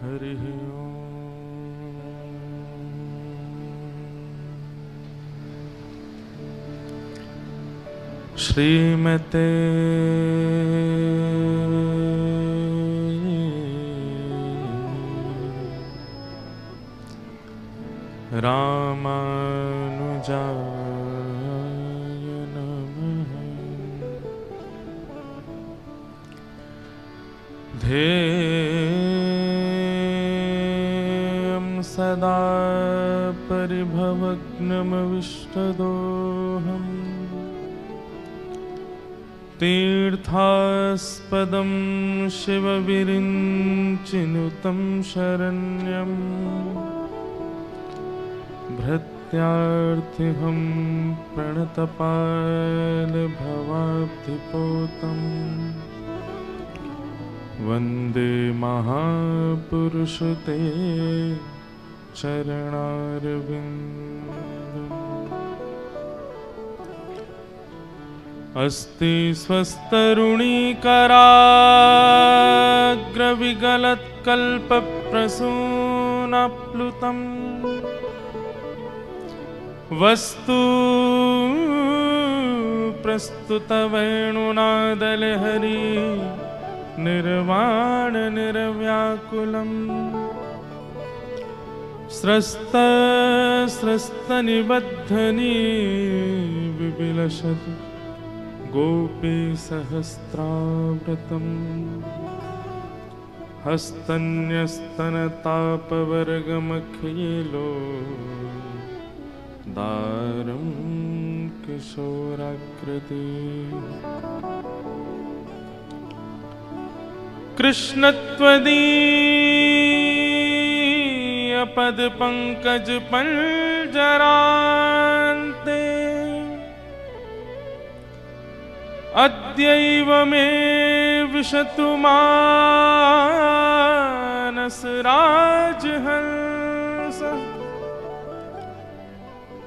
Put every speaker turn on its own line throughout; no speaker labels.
हरिः ओम्। श्रीमते रामानुजाय नमः। ध्येयं सदा परिभवग्नमविष्टदोहम् तीर्थास्पदं शिवविरिञ्चिनुतं शरण्यम् भृत्यार्थिहं प्रणतपालभवाब्धिपोतम् वन्दे महापुरुषते चरणारविन्दम्। अस्ति स्वस्तरुणीकराग्रविगलत्कल्पप्रसूनाप्लुतम् वस्तु प्रस्तुतवेणुनादलहरी निर्वाणनिर्व्याकुलम् स्रस्तनिबद्धनी विविलसतु गोपीसहस्रावृतम् हस्तन्यस्तनतापवर्गमखिलो दारुं किशोराकृति कृष्णत्वदीयपदपङ्कजपञ्जरान्ते अद्यैव मे विशतु मानसराजहंस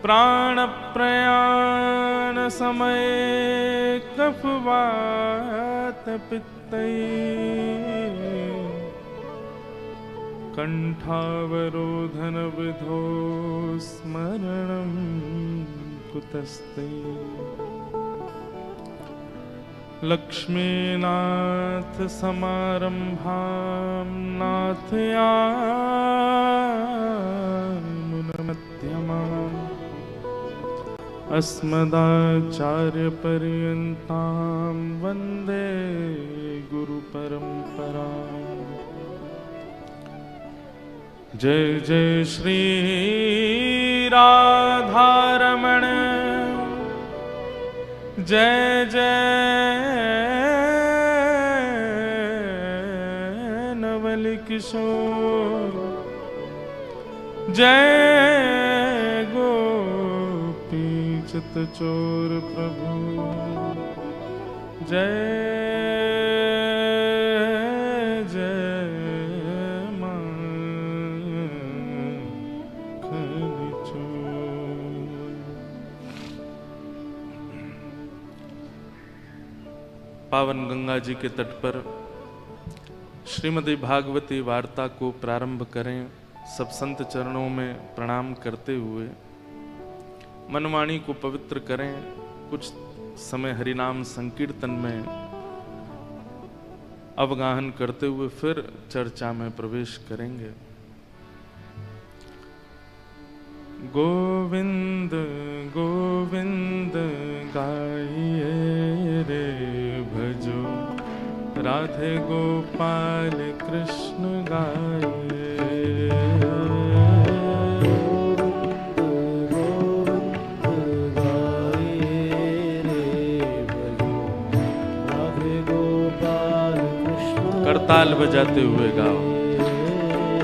प्राणप्रयाणसमये कफवातपित्तैः कण्ठावरोधनविधो स्मरणं कुतस्ते। लक्ष्मीनाथसमारम्भां नाथयामुनमध्यमाम् अस्मदाचार्यपर्यन्तां वन्दे गुरुपरम्पराम्। जय जय श्री राधारमण जय जय नवलकिशोर जय गोपीचितचोर प्रभु जय पावन गंगा जी के तट पर श्रीमद् भागवती वार्ता को प्रारंभ करें। सब संत चरणों में प्रणाम करते हुए मनवाणी को पवित्र करें। कुछ समय हरिनाम संकीर्तन में अवगाहन करते हुए फिर चर्चा में प्रवेश करेंगे। गोविंद गोविंद गाइए रे भजो राधे गोपाल कृष्ण गाइए। करताल बजाते हुए गाओ।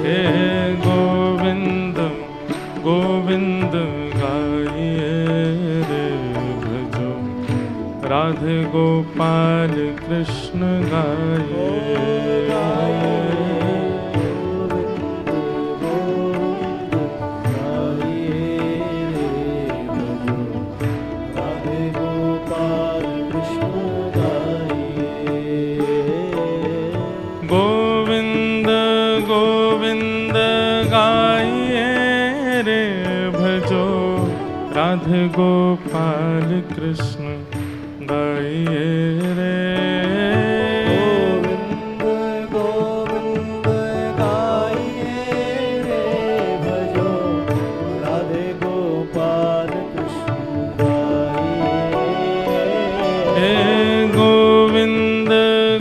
हे गोविंद गोविंद गाइए रे भजो राधे गोपाल कृष्ण गाइए। गोविंद गोविंद गाइए रे भजो, राधे गोपाल कृष्ण गाइए रे।
गोविंद गाइए रे भजो, राधे गोपाल कृष्ण गाइए।
गोविंद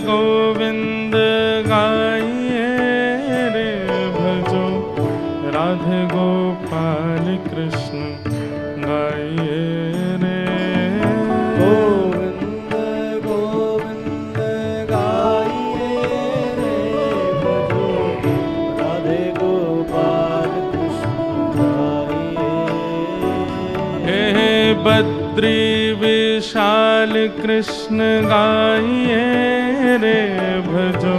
गोविंद गाइए रे भजो, राधे गोपाल कृष्ण गाइए रे।
गोविंद गोविंद गाइए रे भजो, राधे गोपाल कृष्ण गाइए।
हे बद्री विशाल कृष्ण गाइए रे भजो,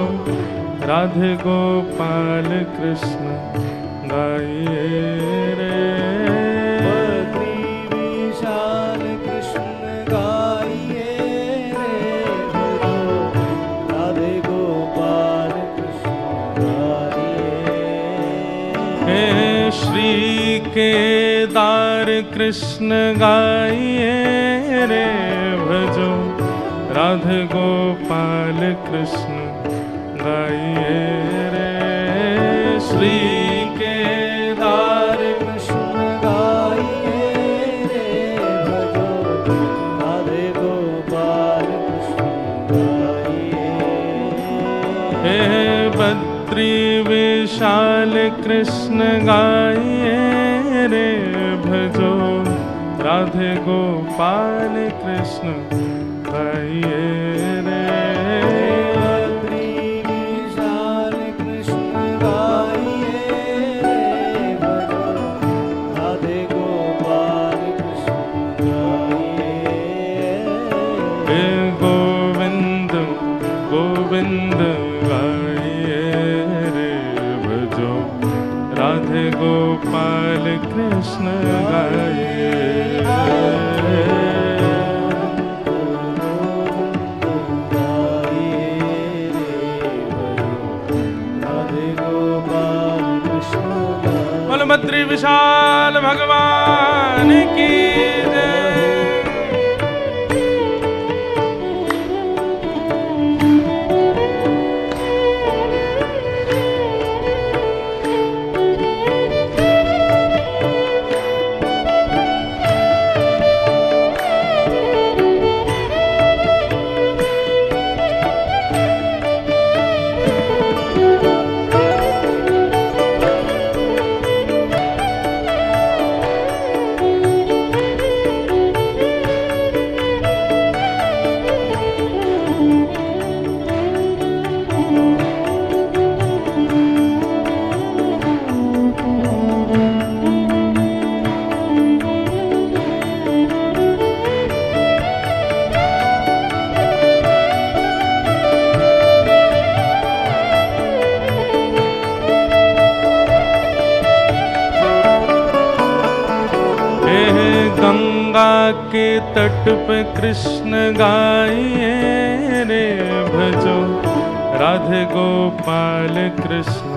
राधे गोपाल कृष्ण गाइए रे।
बद्री विशाल कृष्ण गाइए रे भजो, राधे गोपाल कृष्ण गाइए।
हे श्री केदार कृष्ण गाइए रे भजो, राधे गोपाल कृष्ण गाइए रे। श्री केदार
कृष्ण गाइए रे भजो, राधे गोपाल कृष्ण गाइए।
हे बद्री विशाल कृष्ण गाइए रे भजो, राधे गोपाल कृष्ण गाइए रे।
बद्री विशाल कृष्ण गाइए रे भजो, राधे गोपाल कृष्ण गाइए।
हे गोविंद गोविंद गाइए रे भजो, राधे गोपाल कृष्ण गाइए रे। बद्री विशाल भगवान की जय। गंगा के तट पे कृष्ण गाइए रे भजो, राधे गोपाल कृष्ण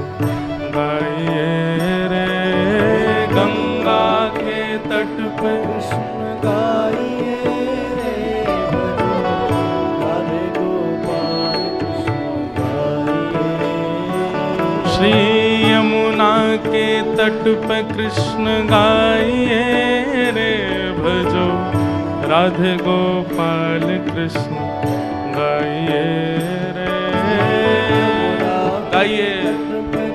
गाइए रे। गंगा के तट पे
कृष्ण गाइए रे भजो, राधे गोपाल कृष्ण गाइए।
श्री यमुना के तट पे कृष्ण गाइए रे भजो, राधे गोपाल कृष्ण गाइए रे। गाइए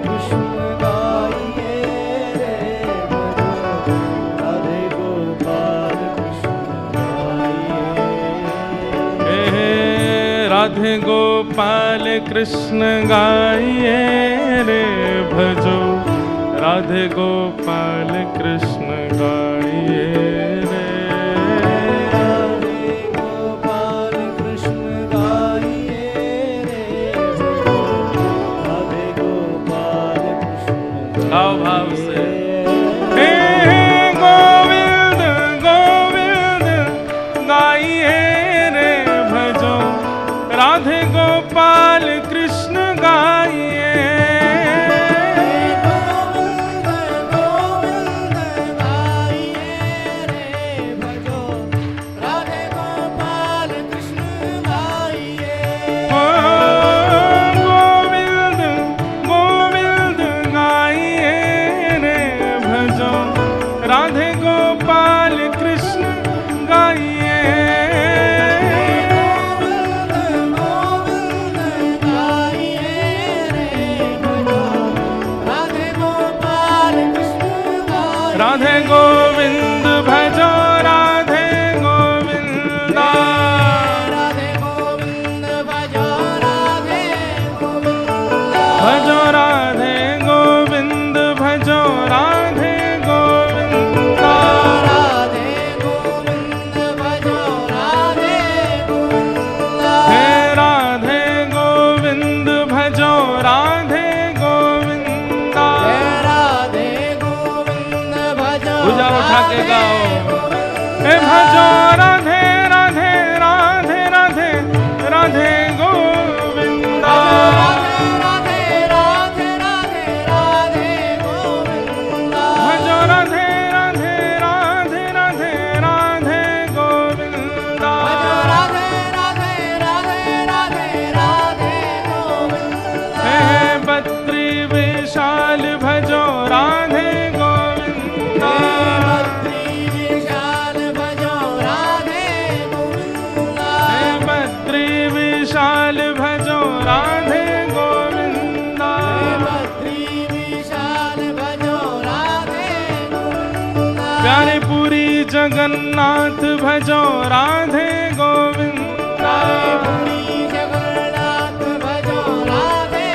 कृष्ण गाइए रे भजो, राधे गोपाल कृष्ण गाइए।
राधे गोपाल कृष्ण गाइए रे भजो, राधे गोपाल कृष्ण गाइए रे।
राधे गोपाल कृष्ण गाइए रे भजो, राधे गोपाल कृष्ण
गाओ भाव से।
गाइए।
गोविंद गोविंद गाइए रे भजो, राधे गोपाल कृष्ण गाइए। गोविंद भजो राधे गोविंद
राधे गोविंद भजो राधे गोविंद
भजो राधे गोविंद भजो राधे गोविंद
राधे गोविंद भजो राधे गोविंद
हे राधे गोविंद भजो राधे गोविंद
राधे गोविंद भजो
पूजा उठा के गाओ हे भजो राधे राधे राधे राधे राधे गोविंद
राधे राधे राधे राधे राधे गोविंद
भजो राधे राधे राधे राधे राधे गोविंद
राधे राधे राधे राधे राधे गोविंद
हे बद्री विशाल भजो राधे गोविंद
बद्री विशाल भजो राधे गोविंद
हे बद्री विशाल भजो राधे गोविंद
बद्री विशाल भजो राधे गोविंद
प्यारे पुरी जगन्नाथ भजो राधे गोविंद
पुरी जगन्नाथ भजो राधे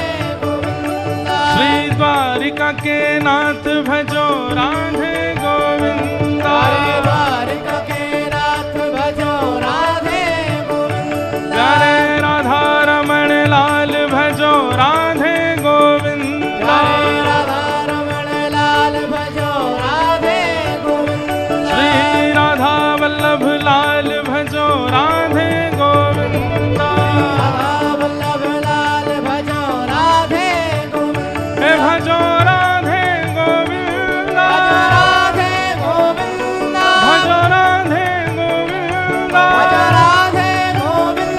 गोविंद
श्री द्वारिका के नाथ भजो राधे गोविंद
द्वारिका के नाथ भजो राधे गोविंद
प्यारे राधा रमण लाल भजो राधे गोविंद
राधा रमण लाल भजो राधे गोविंद
श्री राधा वल्लभ लाल भजो राधे गोविंद
राधा वल्लभ लाल भजो राधे गोविंद
हे भजो राधे गोविंद
राधे गोविंद
भजो राधे गोविंद
भजो राधे गोविंद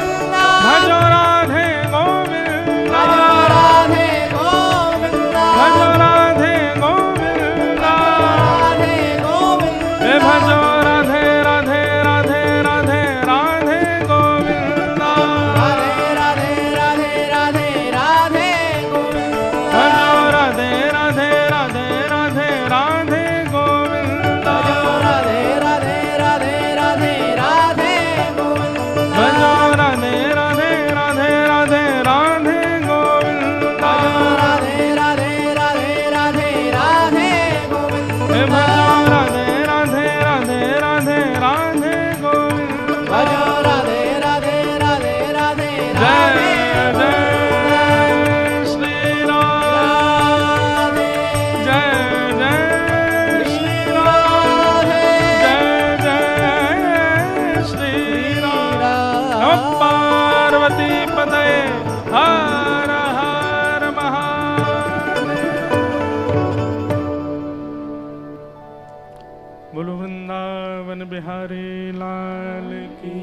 भजो राधे गोविंद
भजो राधे गोविंद
भजो राधे गोविंद
राधे गोविंद
हे भजो राधे राधे राधे राधे राधे गोविंद
राधे राधे राधे राधे राधे गोविंद
भजो राधे राधे राधे राधे राधे गोविंद
भजो राधे राधे राधे राधे राधे गोविंद
भजो राधे राधे राधे राधे राधे गोविंद
भजो राधे राधे राधे राधे राधे गोविंद
हे भजो राधे राधे राधे राधे राधे गोविंद
भजो राधे राधे राधे राधे
जय
राधे
जय श्री राम जय जय श्री राम जय जय श्री राम नमः पार्वती पतये हर हर महादेव बोलो वृंदावन बिहारी लाल की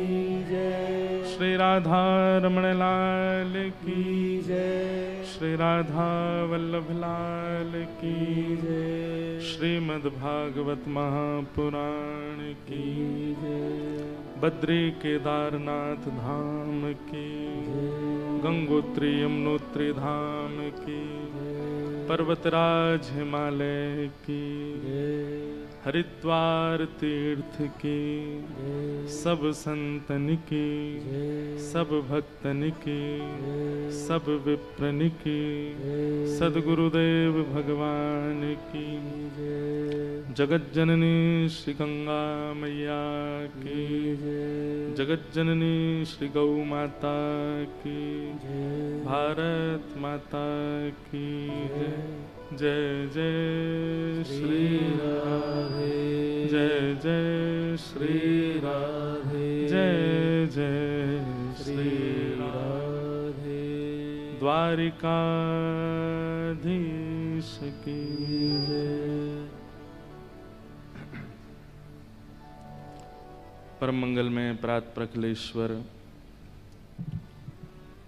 जय
श्री राधा रमण लाल की
जय
श्री राधा वल्लभ लाल की
जय
श्रीमद् भागवत महापुराण की
जय
बद्री केदारनाथ धाम की गंगोत्री यमुनोत्री धाम की पर्वतराज हिमालय की हरिद्वार तीर्थ की सब संतन की सब भक्तन की सब विप्रन की सद्गुरुदेव भगवान की जगत जननी श्री गंगा मैया की जगत जननी श्री गौ माता की भारत माता की जय जय श्री राधे जय जय श्री राधे जय जय श्री राधे द्वारिकाधीश की परम मंगल में प्रात प्रखलेश्वर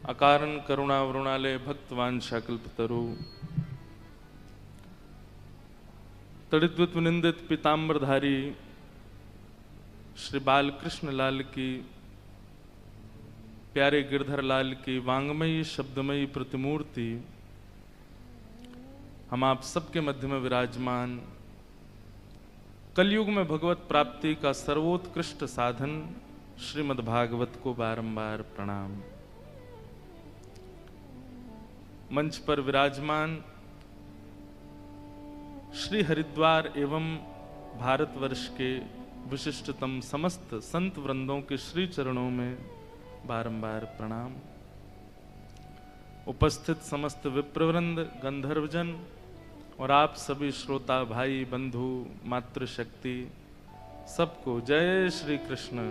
अकारण करुणा वरुणालय भक्तवान शाकल्पतरु तड़िद्वत निंदित पीताम्बरधारी श्री बालकृष्ण लाल की प्यारे गिरधर लाल की वांगमयी शब्दमयी प्रतिमूर्ति हम आप सबके मध्य में विराजमान कलयुग में भगवत प्राप्ति का सर्वोत्कृष्ट साधन श्रीमद् भागवत को बारंबार प्रणाम। मंच पर विराजमान श्री हरिद्वार एवं भारतवर्ष के विशिष्टतम समस्त संत वृंदों के श्री चरणों में बारंबार प्रणाम। उपस्थित समस्त विप्रवृंद, गंधर्वजन और आप सभी श्रोता भाई बंधु मातृशक्ति सबको जय श्री कृष्ण।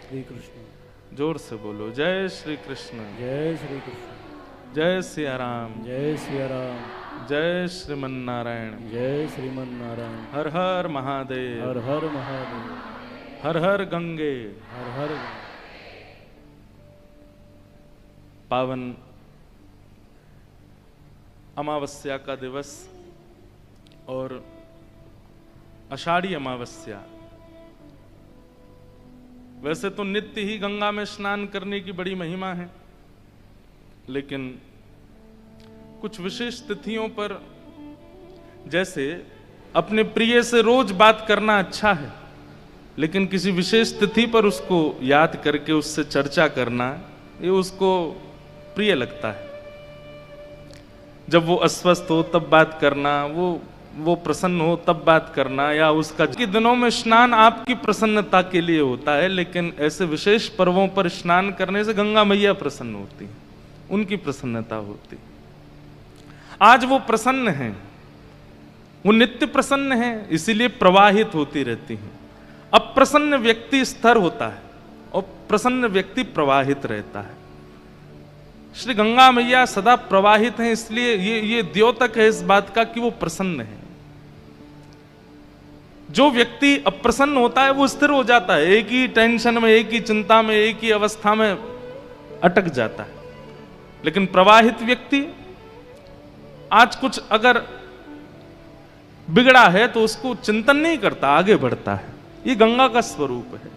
श्री कृष्ण।
जोर से बोलो जय श्री कृष्ण।
जय श्री कृष्ण।
जय सिया राम।
जय सिया राम।
जय श्रीमन नारायण।
जय श्रीमन नारायण।
हर हर महादेव।
हर हर महादेव।
हर हर गंगे।
हर हर
पावन अमावस्या का दिवस और आषाढ़ी अमावस्या। वैसे तो नित्य ही गंगा में स्नान करने की बड़ी महिमा है, लेकिन कुछ विशेष तिथियों पर, जैसे अपने प्रिय से रोज बात करना अच्छा है, लेकिन किसी विशेष तिथि पर उसको याद करके उससे चर्चा करना ये उसको प्रिय लगता है। जब वो अस्वस्थ हो तब बात करना, वो प्रसन्न हो तब बात करना, या उसका के दिनों में स्नान आपकी प्रसन्नता के लिए होता है, लेकिन ऐसे विशेष पर्वों पर स्नान करने से गंगा मैया प्रसन्न होती है, उनकी प्रसन्नता होती। आज वो प्रसन्न हैं, वो नित्य प्रसन्न हैं, इसीलिए प्रवाहित होती रहती हैं। अप्रसन्न व्यक्ति स्थिर होता है और प्रसन्न व्यक्ति प्रवाहित रहता है। श्री गंगा मैया सदा प्रवाहित हैं, इसलिए ये द्योतक है इस बात का कि वो प्रसन्न है। जो व्यक्ति अप्रसन्न होता है वो स्थिर हो जाता है, एक ही टेंशन में, एक ही चिंता में, एक ही अवस्था में अटक जाता है। लेकिन प्रवाहित व्यक्ति आज कुछ अगर बिगड़ा है तो उसको चिंतन नहीं करता, आगे बढ़ता है। ये गंगा का स्वरूप है।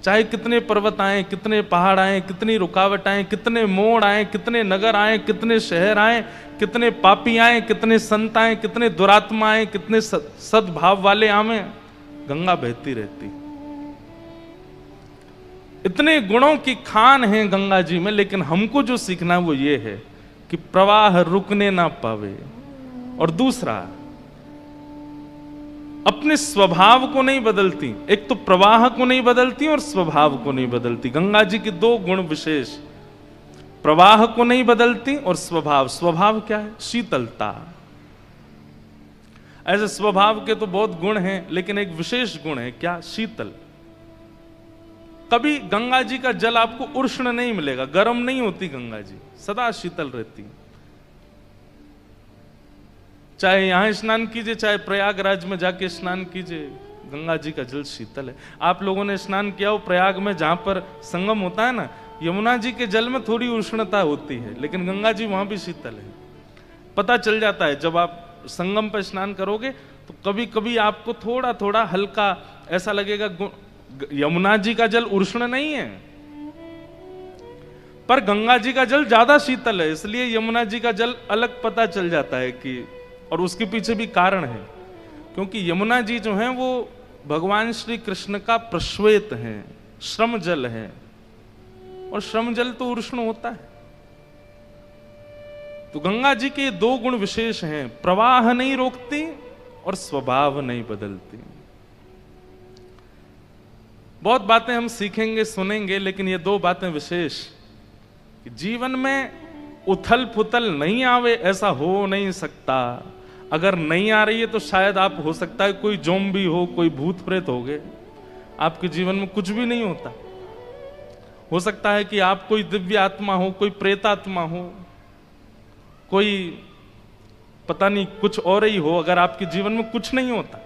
चाहे कितने पर्वत आए, कितने पहाड़ आए, कितनी रुकावट आए, कितने मोड़ आए, कितने नगर आए, कितने शहर आए, कितने पापी आए, कितने संत आए, कितने दुरात्मा आए, कितने सद्भाव वाले आवे, गंगा बहती रहती। इतने गुणों की खान है गंगा जी में, लेकिन हमको जो सीखना है वो ये है कि प्रवाह रुकने ना पावे। और दूसरा, अपने स्वभाव को नहीं बदलती। एक तो प्रवाह को नहीं बदलती और स्वभाव को नहीं बदलती। गंगा जी के दो गुण विशेष, प्रवाह को नहीं बदलती और स्वभाव। स्वभाव क्या है? शीतलता। ऐसे स्वभाव के तो बहुत गुण हैं, लेकिन एक विशेष गुण है, क्या? शीतल। कभी गंगा जी का जल आपको उष्ण नहीं मिलेगा, गर्म नहीं होती गंगा जी, सदा शीतल रहती। चाहे यहां स्नान कीजिए, चाहे प्रयागराज में जाके स्नान कीजिए, गंगा जी का जल शीतल है। आप लोगों ने स्नान किया हो प्रयाग में, जहां पर संगम होता है ना, यमुना जी के जल में थोड़ी उष्णता होती है, लेकिन गंगा जी वहां भी शीतल है। पता चल जाता है जब आप संगम पर स्नान करोगे तो कभी कभी आपको थोड़ा थोड़ा हल्का ऐसा लगेगा, यमुना जी का जल उष्ण नहीं है, पर गंगा जी का जल ज्यादा शीतल है, इसलिए यमुना जी का जल अलग पता चल जाता है कि। और उसके पीछे भी कारण है, क्योंकि यमुना जी जो है वो भगवान श्री कृष्ण का प्रश्वेत है, श्रम जल है, और श्रम जल तो उष्ण होता है। तो गंगा जी के दो गुण विशेष हैं, प्रवाह नहीं रोकती और स्वभाव नहीं बदलती। बहुत बातें हम सीखेंगे, सुनेंगे, लेकिन ये दो बातें विशेष, कि जीवन में उथल पुथल नहीं आवे ऐसा हो नहीं सकता। अगर नहीं आ रही है तो शायद आप, हो सकता है कोई ज़ॉम्बी हो, कोई भूत प्रेत हो गए, आपके जीवन में कुछ भी नहीं होता। हो सकता है कि आप कोई दिव्य आत्मा हो, कोई प्रेतात्मा हो, कोई पता नहीं कुछ और ही हो, अगर आपके जीवन में कुछ नहीं होता।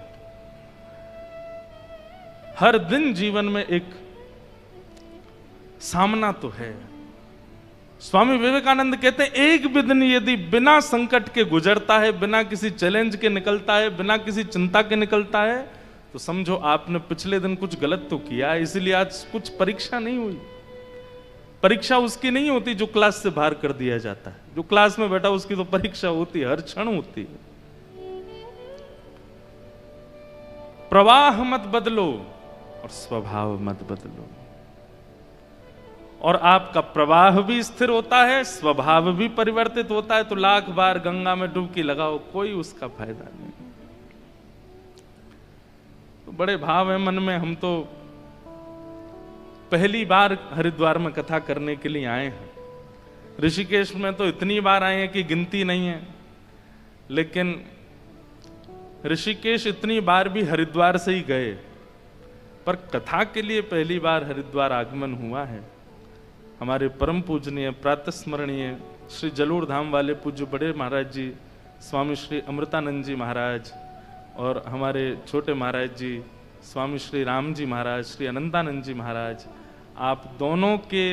हर दिन जीवन में एक सामना तो है। स्वामी विवेकानंद कहते हैं, एक भी दिन यदि बिना संकट के गुजरता है, बिना किसी चैलेंज के निकलता है, बिना किसी चिंता के निकलता है, तो समझो आपने पिछले दिन कुछ गलत तो किया, इसीलिए आज कुछ परीक्षा नहीं हुई। परीक्षा उसकी नहीं होती जो क्लास से बाहर कर दिया जाता है, जो क्लास में बैठा उसकी तो परीक्षा होती है, हर क्षण होती है। प्रवाह मत बदलो और स्वभाव मत बदलो। और आपका प्रवाह भी स्थिर होता है, स्वभाव भी परिवर्तित होता है, तो लाख बार गंगा में डुबकी लगाओ, कोई उसका फायदा नहीं। तो बड़े भाव है मन में। हम तो पहली बार हरिद्वार में कथा करने के लिए आए हैं। ऋषिकेश में तो इतनी बार आए हैं कि गिनती नहीं है, लेकिन ऋषिकेश इतनी बार भी हरिद्वार से ही गए, पर कथा के लिए पहली बार हरिद्वार आगमन हुआ है। हमारे परम पूजनीय प्रातस्मरणीय श्री जलोर धाम वाले पूज्य बड़े महाराज जी स्वामी श्री अमृतानंद जी महाराज और हमारे छोटे महाराज जी स्वामी श्री राम जी महाराज, श्री अनंतानंद जी महाराज, आप दोनों के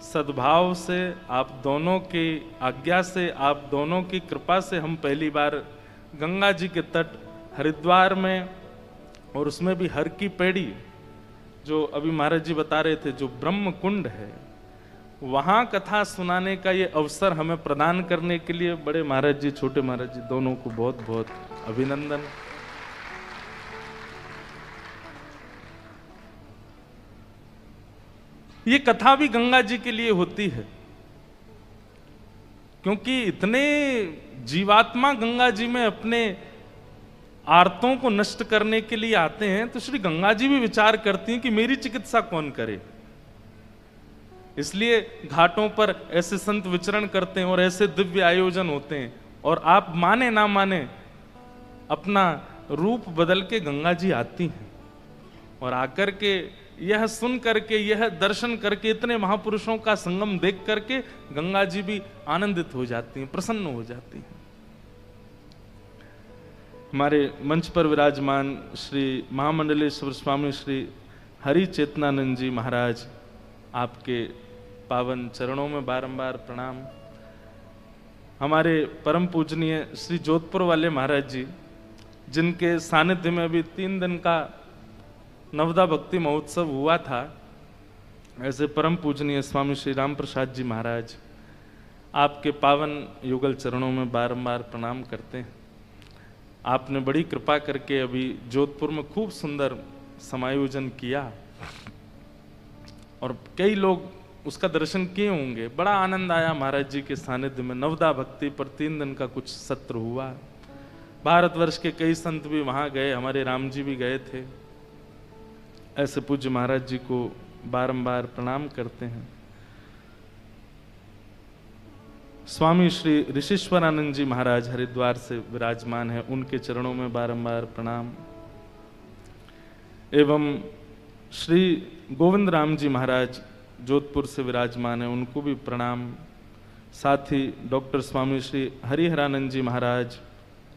सद्भाव से, आप दोनों की आज्ञा से, आप दोनों की कृपा से हम पहली बार गंगा जी के तट हरिद्वार में, और उसमें भी हर की पेड़ी, जो अभी महाराज जी बता रहे थे, जो ब्रह्म कुंड है, वहां कथा सुनाने का ये अवसर हमें प्रदान करने के लिए बड़े महाराज जी, छोटे महाराज जी दोनों को बहुत बहुत अभिनंदन। ये कथा भी गंगा जी के लिए होती है, क्योंकि इतने जीवात्मा गंगा जी में अपने आर्तों को नष्ट करने के लिए आते हैं, तो श्री गंगा जी भी विचार करती हैं कि मेरी चिकित्सा कौन करे। इसलिए घाटों पर ऐसे संत विचरण करते हैं और ऐसे दिव्य आयोजन होते हैं, और आप माने ना माने अपना रूप बदल के गंगा जी आती हैं, और आकर के यह सुन करके, यह दर्शन करके, इतने महापुरुषों का संगम देख करके गंगा जी भी आनंदित हो जाती हैं, प्रसन्न हो जाती हैं। हमारे मंच पर विराजमान श्री महामंडलेश्वर स्वामी श्री हरि चेतनानंद जी महाराज, आपके पावन चरणों में बारंबार प्रणाम। हमारे परम पूजनीय श्री जोधपुर वाले महाराज जी, जिनके सानिध्य में अभी 3 दिन का नवदा भक्ति महोत्सव हुआ था, ऐसे परम पूजनीय स्वामी श्री राम प्रसाद जी महाराज, आपके पावन युगल चरणों में बारंबार प्रणाम करते हैं। आपने बड़ी कृपा करके अभी जोधपुर में खूब सुंदर समायोजन किया, और कई लोग उसका दर्शन किए होंगे। बड़ा आनंद आया महाराज जी के सानिध्य में। नवदा भक्ति पर 3 दिन का कुछ सत्र हुआ। भारतवर्ष के कई संत भी वहां गए, हमारे राम जी भी गए थे। ऐसे पूज्य महाराज जी को बारंबार प्रणाम करते हैं। स्वामी श्री ऋषिश्वरानंद जी महाराज हरिद्वार से विराजमान है, उनके चरणों में बारंबार प्रणाम। एवं श्री गोविंद राम जी महाराज जोधपुर से विराजमान है, उनको भी प्रणाम। साथ ही डॉक्टर स्वामी श्री हरिहरानंद जी महाराज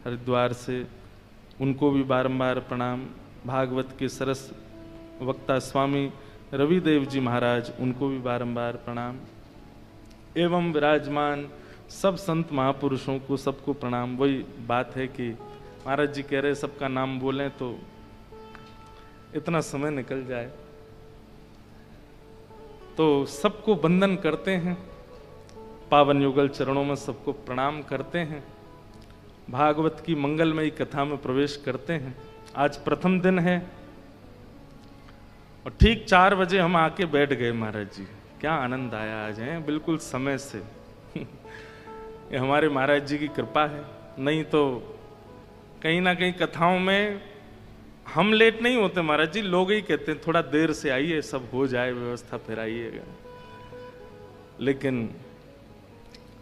हरिद्वार से, उनको भी बारंबार प्रणाम। भागवत के सरस वक्ता स्वामी रविदेव जी महाराज, उनको भी बारंबार प्रणाम। एवं विराजमान सब संत महापुरुषों को सबको प्रणाम। वही बात है कि महाराज जी कह रहे सबका नाम बोलें तो इतना समय निकल जाए, तो सबको वंदन करते हैं, पावन युगल चरणों में सबको प्रणाम करते हैं, भागवत की मंगलमयी कथा में प्रवेश करते हैं। आज प्रथम दिन है और ठीक 4 बजे हम आके बैठ गए महाराज जी। क्या आनंद आया आज, है बिल्कुल समय से। ये हमारे महाराज जी की कृपा है, नहीं तो कहीं ना कहीं कथाओं में हम लेट नहीं होते महाराज जी, लोग ही कहते हैं थोड़ा देर से आइए, सब हो जाए व्यवस्था, फिर आइएगा। लेकिन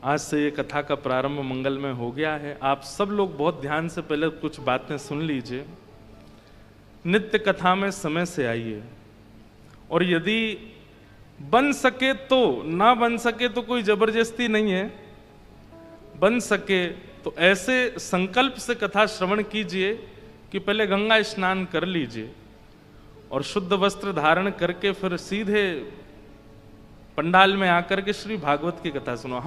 आज से ये कथा का प्रारंभ मंगलमय हो गया है। आप सब लोग बहुत ध्यान से पहले कुछ बातें सुन लीजिए। नित्य कथा में समय से आइए, और यदि बन सके तो, ना बन सके तो कोई जबरदस्ती नहीं है, बन सके तो ऐसे संकल्प से कथा श्रवण कीजिए कि पहले गंगा स्नान कर लीजिए और शुद्ध वस्त्र धारण करके फिर सीधे पंडाल में आकर के श्री भागवत की कथा सुनो।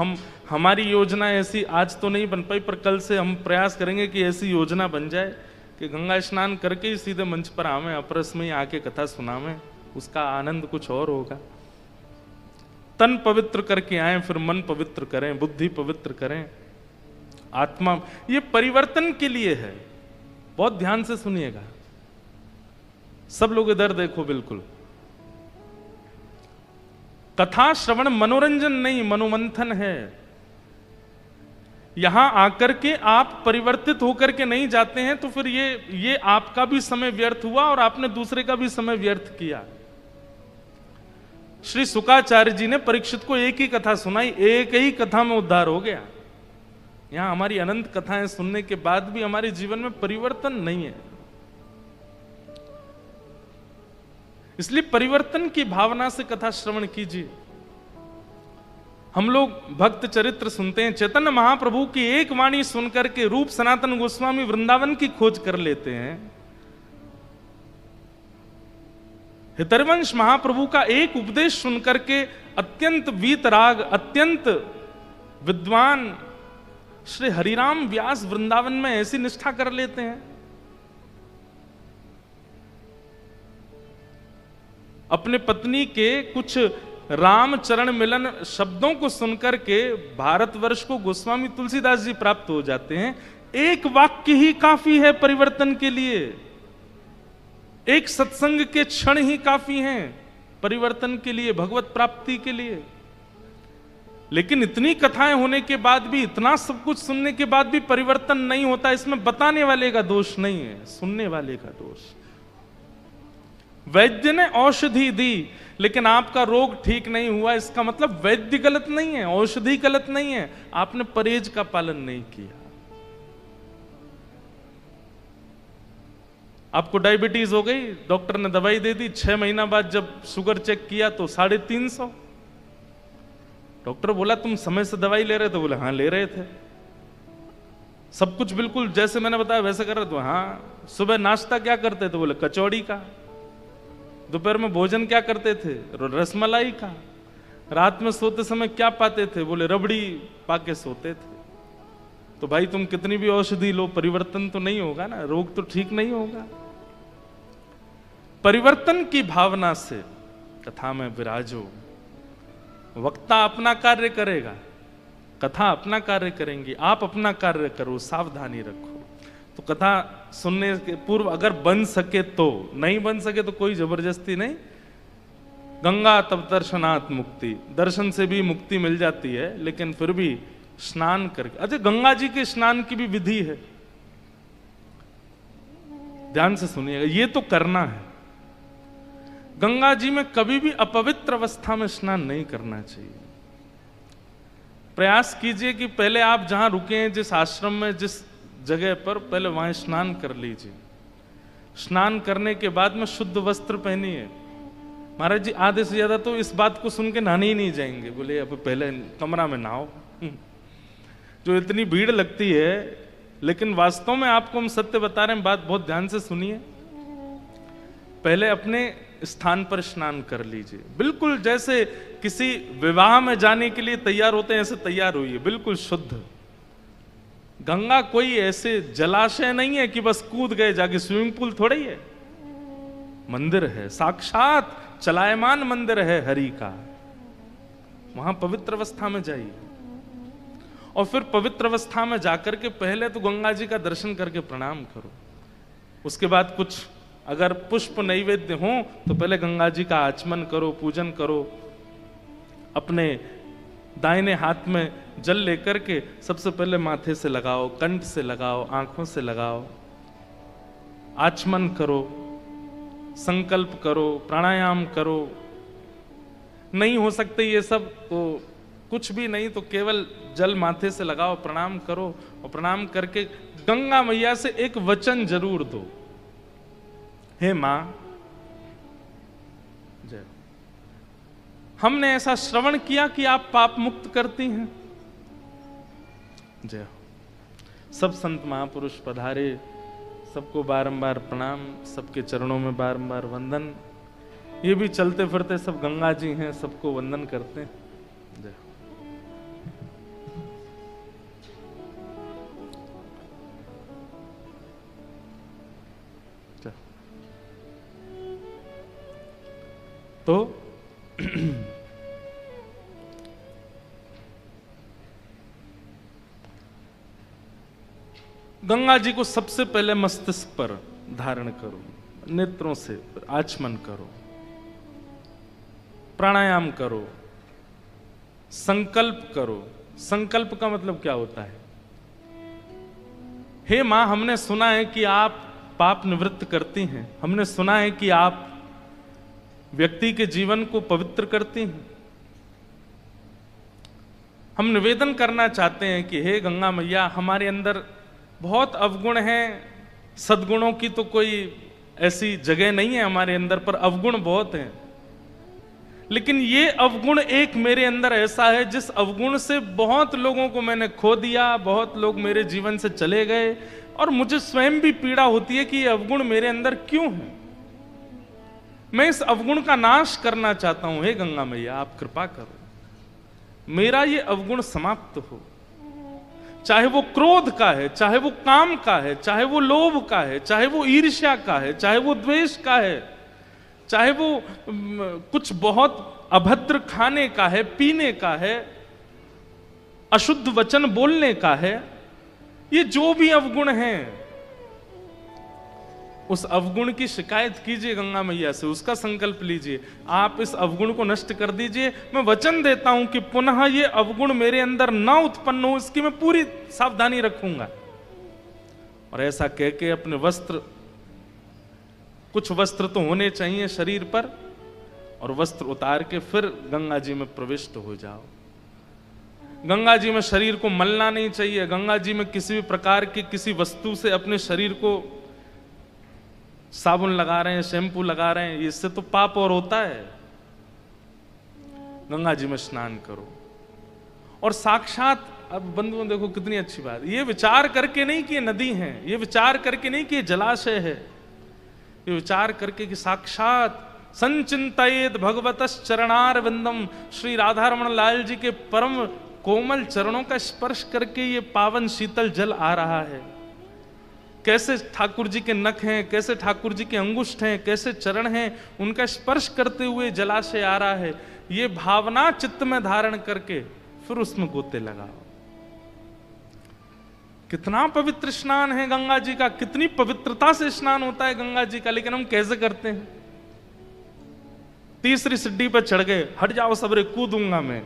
हमारी योजना ऐसी आज तो नहीं बन पाई, पर कल से हम प्रयास करेंगे कि ऐसी योजना बन जाए कि गंगा स्नान करके ही सीधे मंच पर आवें, अपरस में ही आके कथा सुनावें। उसका आनंद कुछ और होगा। तन पवित्र करके आए, फिर मन पवित्र करें, बुद्धि पवित्र करें, आत्मा। ये परिवर्तन के लिए है, बहुत ध्यान से सुनिएगा। सब लोग इधर देखो, बिल्कुल। कथा श्रवण मनोरंजन नहीं, मनोमंथन है। यहां आकर के आप परिवर्तित होकर के नहीं जाते हैं तो फिर ये आपका भी समय व्यर्थ हुआ और आपने दूसरे का भी समय व्यर्थ किया। श्री शुकाचार्य जी ने परीक्षित को एक ही कथा सुनाई, एक ही कथा में उद्धार हो गया। यहां हमारी अनंत कथाएं सुनने के बाद भी हमारे जीवन में परिवर्तन नहीं है। इसलिए परिवर्तन की भावना से कथा श्रवण कीजिए। हम लोग भक्त चरित्र सुनते हैं, चैतन्य महाप्रभु की एक वाणी सुनकर के रूप सनातन गोस्वामी वृंदावन की खोज कर लेते हैं। हितरवंश महाप्रभु का एक उपदेश सुनकर के अत्यंत वीतराग, अत्यंत विद्वान श्री हरिराम व्यास वृंदावन में ऐसी निष्ठा कर लेते हैं। अपने पत्नी के कुछ रामचरण मिलन शब्दों को सुनकर के भारतवर्ष को गोस्वामी तुलसीदास जी प्राप्त हो जाते हैं। एक वाक्य ही काफी है परिवर्तन के लिए, एक सत्संग के क्षण ही काफी हैं परिवर्तन के लिए, भगवत प्राप्ति के लिए। लेकिन इतनी कथाएं होने के बाद भी, इतना सब कुछ सुनने के बाद भी परिवर्तन नहीं होता। इसमें बताने वाले का दोष नहीं है, सुनने वाले का दोष। वैद्य ने औषधि दी लेकिन आपका रोग ठीक नहीं हुआ, इसका मतलब वैद्य गलत नहीं है, औषधि गलत नहीं है, आपने परहेज का पालन नहीं किया। आपको डायबिटीज हो गई, डॉक्टर ने दवाई दे दी, 6 महीना बाद जब शुगर चेक किया तो 350। डॉक्टर बोला तुम समय से दवाई ले रहे थे? बोले हाँ ले रहे थे। सब कुछ बिल्कुल जैसे मैंने बताया वैसे कर रहे थे? हाँ। सुबह नाश्ता क्या करते थे? बोले कचौड़ी का। दोपहर में भोजन क्या करते थे? रसमलाई का। रात में सोते समय क्या पाते थे? बोले रबड़ी पाके सोते थे। तो भाई तुम कितनी भी औषधि लो, परिवर्तन तो नहीं होगा ना, रोग तो ठीक नहीं होगा। परिवर्तन की भावना से कथा में विराजो। वक्ता अपना कार्य करेगा, कथा अपना कार्य करेंगी, आप अपना कार्य करो, सावधानी रखो। तो कथा सुनने के पूर्व अगर बन सके तो, नहीं बन सके तो कोई जबरदस्ती नहीं। गंगा तब दर्शनात् मुक्ति, दर्शन से भी मुक्ति मिल जाती है, लेकिन फिर भी स्नान करके। अच्छा, गंगा जी के स्नान की भी विधि है, ध्यान से सुनिएगा, ये तो करना है। गंगा जी में कभी भी अपवित्र अवस्था में स्नान नहीं करना चाहिए। प्रयास कीजिए कि पहले आप जहां रुके हैं, जिस आश्रम में, जिस जगह पर, पहले वहां स्नान कर लीजिए। स्नान करने के बाद में शुद्ध वस्त्र पहनिए। महाराज जी आधे से ज्यादा तो इस बात को सुन के नहाने ही नहीं जाएंगे, बोले अब पहले कमरा में नहाओ। जो इतनी भीड़ लगती है, लेकिन वास्तव में आपको हम सत्य बता रहे हैं, बात बहुत ध्यान से सुनिए। पहले अपने स्थान पर स्नान कर लीजिए, बिल्कुल जैसे किसी विवाह में जाने के लिए तैयार होते हैं ऐसे तैयार होइए, बिल्कुल शुद्ध। गंगा कोई ऐसे जलाशय नहीं है कि बस कूद गए जाके, स्विमिंग पूल थोड़ा ही है, मंदिर है, साक्षात चलायमान मंदिर है हरि का। वहां पवित्र अवस्था में जाइए और फिर पवित्र अवस्था में जाकर के पहले तो गंगा जी का दर्शन करके प्रणाम करो। उसके बाद कुछ अगर पुष्प नैवेद्य हो तो पहले गंगा जी का आचमन करो, पूजन करो। अपने दाहिने हाथ में जल लेकर के सबसे पहले माथे से लगाओ, कंठ से लगाओ, आंखों से लगाओ, आचमन करो, संकल्प करो, प्राणायाम करो। नहीं हो सकते ये सब तो कुछ भी नहीं, तो केवल जल माथे से लगाओ, प्रणाम करो और प्रणाम करके गंगा मैया से एक वचन जरूर दो, हे मां जय, हमने ऐसा श्रवण किया कि आप पाप मुक्त करती हैं। जय हो। सब संत महापुरुष पधारे, सबको बारंबार प्रणाम, सबके चरणों में बारंबार वंदन। ये भी चलते फिरते सब गंगा जी हैं, सबको वंदन करते हैं। जय हो। तो गंगा जी को सबसे पहले मस्तिष्क पर धारण करो, नेत्रों से आचमन करो, प्राणायाम करो, संकल्प करो। संकल्प का मतलब क्या होता है? हे मां, हमने सुना है कि आप पाप निवृत्त करती हैं, हमने सुना है कि आप व्यक्ति के जीवन को पवित्र करती हैं। हम निवेदन करना चाहते हैं कि हे गंगा मैया, हमारे अंदर बहुत अवगुण हैं, सद्गुणों की तो कोई ऐसी जगह नहीं है हमारे अंदर, पर अवगुण बहुत हैं। लेकिन ये अवगुण एक मेरे अंदर ऐसा है जिस अवगुण से बहुत लोगों को मैंने खो दिया, बहुत लोग मेरे जीवन से चले गए, और मुझे स्वयं भी पीड़ा होती है कि ये अवगुण मेरे अंदर क्यों है। मैं इस अवगुण का नाश करना चाहता हूं। हे गंगा मैया, आप कृपा करो, मेरा ये अवगुण समाप्त हो। चाहे वो क्रोध का है, चाहे वो काम का है, चाहे वो लोभ का है, चाहे वो ईर्ष्या का है, चाहे वो द्वेष का है, चाहे वो कुछ बहुत अभद्र खाने का है, पीने का है, अशुद्ध वचन बोलने का है। ये जो भी अवगुण हैं, उस अवगुण की शिकायत कीजिए गंगा मैया से, उसका संकल्प लीजिए, आप इस अवगुण को नष्ट कर दीजिए। मैं वचन देता हूं कि पुनः ये अवगुण मेरे अंदर ना उत्पन्न हो, इसकी मैं पूरी सावधानी रखूंगा। और ऐसा कह के अपने वस्त्र, कुछ वस्त्र तो होने चाहिए शरीर पर, और वस्त्र उतार के फिर गंगा जी में प्रविष्ट हो जाओ। गंगा जी में शरीर को मलना नहीं चाहिए। गंगा जी में किसी भी प्रकार की किसी वस्तु से अपने शरीर को, साबुन लगा रहे हैं, शैम्पू लगा रहे हैं, इससे तो पाप और होता है। गंगा जी में स्नान करो। और साक्षात, अब बंधुओं देखो कितनी अच्छी बात, ये विचार करके नहीं कि ये नदी है, ये विचार करके नहीं कि ये जलाशय है, ये विचार करके कि साक्षात संचिंतयेत भगवतस् चरणारविंदम, श्री राधा रमण लाल जी के परम कोमल चरणों का स्पर्श करके ये पावन शीतल जल आ रहा है। कैसे ठाकुर जी के नख हैं, कैसे ठाकुर जी के अंगुष्ठ हैं, कैसे चरण हैं, उनका स्पर्श करते हुए जलाशय आ रहा है। ये भावना चित्त में धारण करके फिर उसमें गोते लगाओ। कितना पवित्र स्नान है गंगा जी का, कितनी पवित्रता से स्नान होता है गंगा जी का। लेकिन हम कैसे करते हैं? तीसरी सीढ़ी पर चढ़ गए, हट जाओ सबरे, कूदूंगा मैं।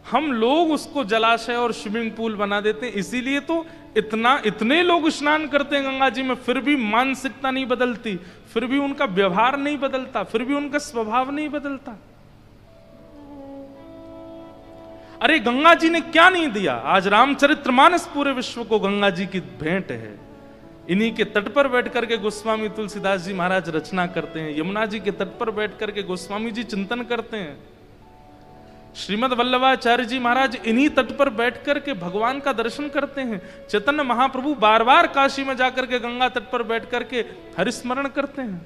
हम लोग उसको जलाशय और स्विमिंग पूल बना देते हैं। इसीलिए तो इतने लोग स्नान करते हैं गंगा जी में, फिर भी मानसिकता नहीं बदलती, फिर भी उनका व्यवहार नहीं बदलता, फिर भी उनका स्वभाव नहीं बदलता। अरे गंगा जी ने क्या नहीं दिया? आज रामचरितमानस पूरे विश्व को गंगा जी की भेंट है। इन्हीं के तट पर बैठ करके गोस्वामी तुलसीदास जी महाराज रचना करते हैं। यमुना जी के तट पर बैठ करके गोस्वामी जी चिंतन करते हैं। श्रीमद वल्लभाचार्य जी महाराज इन्हीं तट पर बैठ करके भगवान का दर्शन करते हैं। चैतन्य महाप्रभु बार बार काशी में जाकर के गंगा तट पर बैठ करके हरिस्मरण करते हैं।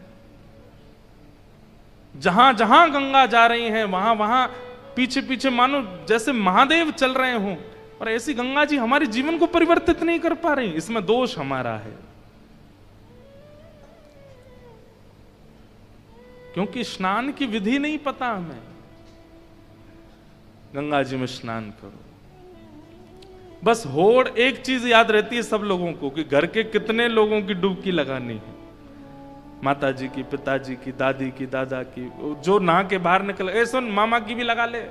जहां जहां गंगा जा रही हैं, वहां वहां पीछे पीछे मानो जैसे महादेव चल रहे हों, और ऐसी गंगा जी हमारे जीवन को परिवर्तित नहीं कर पा रही। इसमें दोष हमारा है, क्योंकि स्नान की विधि नहीं पता हमें। गंगा जी में स्नान करो। बस होड़ एक चीज याद रहती है सब लोगों को कि घर के कितने लोगों की डुबकी लगानी है। माता जी की, पिताजी की, दादी की, दादा की, जो नहा के बाहर निकल गए, सुन मामा की भी लगा ले,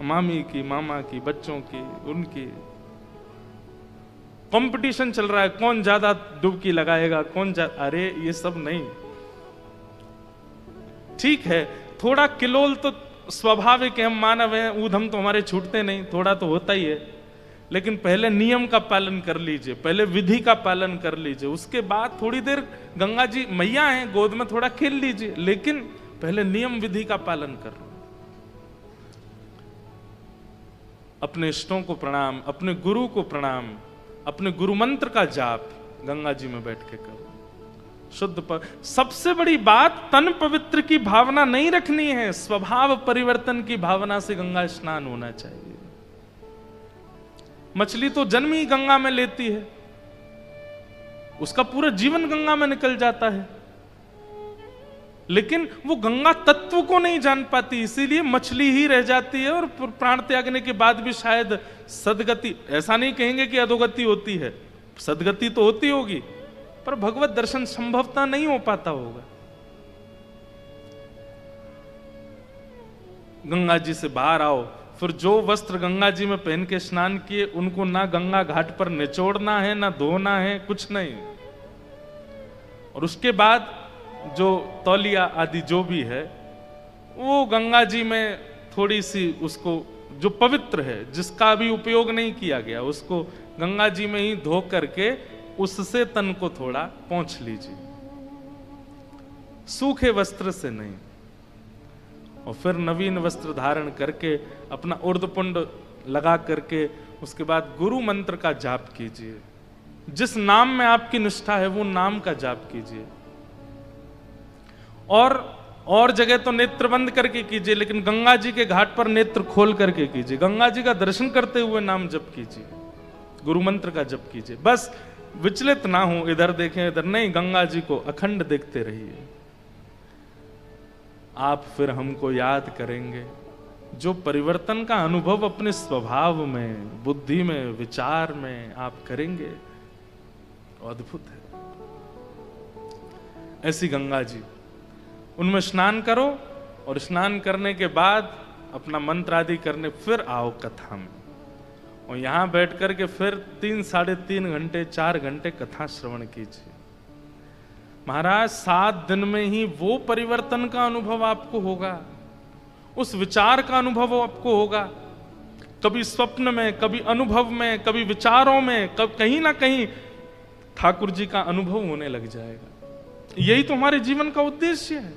मामी की, मामा की, बच्चों की, उनकी कंपटीशन चल रहा है, कौन ज्यादा डुबकी लगाएगा, कौन ज्यादा। अरे ये सब नहीं। ठीक है, थोड़ा किलोल तो स्वाभाविक है, हम मानव हैं, ऊधम तो हमारे छूटते नहीं, थोड़ा तो होता ही है। लेकिन पहले नियम का पालन कर लीजिए, पहले विधि का पालन कर लीजिए, उसके बाद थोड़ी देर गंगा जी मैया हैं, गोद में थोड़ा खेल लीजिए, लेकिन पहले नियम विधि का पालन कर लो। अपने इष्टों को प्रणाम, अपने गुरु को प्रणाम, अपने गुरु मंत्र का जाप गंगा जी में बैठ के करो। शुद्ध सबसे बड़ी बात, तन पवित्र की भावना नहीं रखनी है, स्वभाव परिवर्तन की भावना से गंगा स्नान होना चाहिए। मछली तो जन्म ही गंगा में लेती है, उसका पूरा जीवन गंगा में निकल जाता है, लेकिन वो गंगा तत्व को नहीं जान पाती, इसीलिए मछली ही रह जाती है। और प्राण त्यागने के बाद भी शायद सदगति, ऐसा नहीं कहेंगे कि अधोगति होती है, सदगति तो होती होगी, पर भगवत दर्शन संभवतः नहीं हो पाता होगा। गंगा जी से बाहर आओ, फिर जो वस्त्र गंगा जी में पहन के स्नान किए उनको ना गंगा घाट पर निचोड़ना है, ना धोना है, कुछ नहीं। और उसके बाद जो तौलिया आदि जो भी है वो गंगा जी में थोड़ी सी उसको जो पवित्र है, जिसका अभी उपयोग नहीं किया गया, उसको गंगा जी में ही धो करके उससे तन को थोड़ा पोंछ लीजिए, सूखे वस्त्र से नहीं। और फिर नवीन वस्त्र धारण करके अपना उर्धपुंड लगा करके उसके बाद गुरु मंत्र का जाप कीजिए। जिस नाम में आपकी निष्ठा है वो नाम का जाप कीजिए। और जगह तो नेत्र बंद करके कीजिए, लेकिन गंगा जी के घाट पर नेत्र खोल करके कीजिए। गंगा जी का दर्शन करते हुए नाम जप कीजिए, गुरु मंत्र का जप कीजिए। बस विचलित ना हो, इधर देखें इधर नहीं, गंगा जी को अखंड देखते रहिए। आप फिर हमको याद करेंगे। जो परिवर्तन का अनुभव अपने स्वभाव में, बुद्धि में, विचार में आप करेंगे, अद्भुत है। ऐसी गंगा जी, उनमें स्नान करो और स्नान करने के बाद अपना मंत्र आदि करने फिर आओ कथा में, और यहां बैठ करके फिर 3 साढ़े 3 घंटे 4 घंटे कथा श्रवण कीजिए। महाराज 7 दिन में ही वो परिवर्तन का अनुभव आपको होगा, उस विचार का अनुभव आपको होगा। कभी स्वप्न में, कभी अनुभव में, कभी विचारों में, कहीं ना कहीं ठाकुर जी का अनुभव होने लग जाएगा। यही तो हमारे जीवन का उद्देश्य है।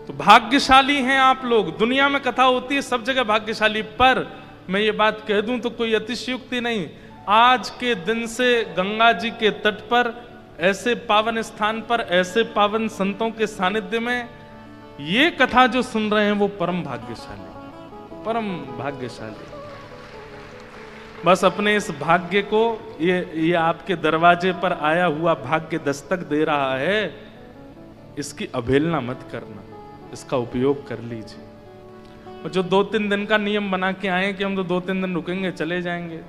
तो भाग्यशाली हैं आप लोग। दुनिया में कथा होती है सब जगह भाग्यशाली, पर मैं ये बात कह दूं तो कोई अतिशयोक्ति नहीं। आज के दिन से गंगा जी के तट पर, ऐसे पावन स्थान पर, ऐसे पावन संतों के सानिध्य में ये कथा जो सुन रहे हैं वो परम भाग्यशाली, परम भाग्यशाली। बस अपने इस भाग्य को, ये आपके दरवाजे पर आया हुआ भाग्य दस्तक दे रहा है, इसकी अवहेलना मत करना, इसका उपयोग कर लीजिए। और जो 2-3 दिन का नियम बना के आए कि हम तो 2-3 दिन रुकेंगे चले जाएंगे,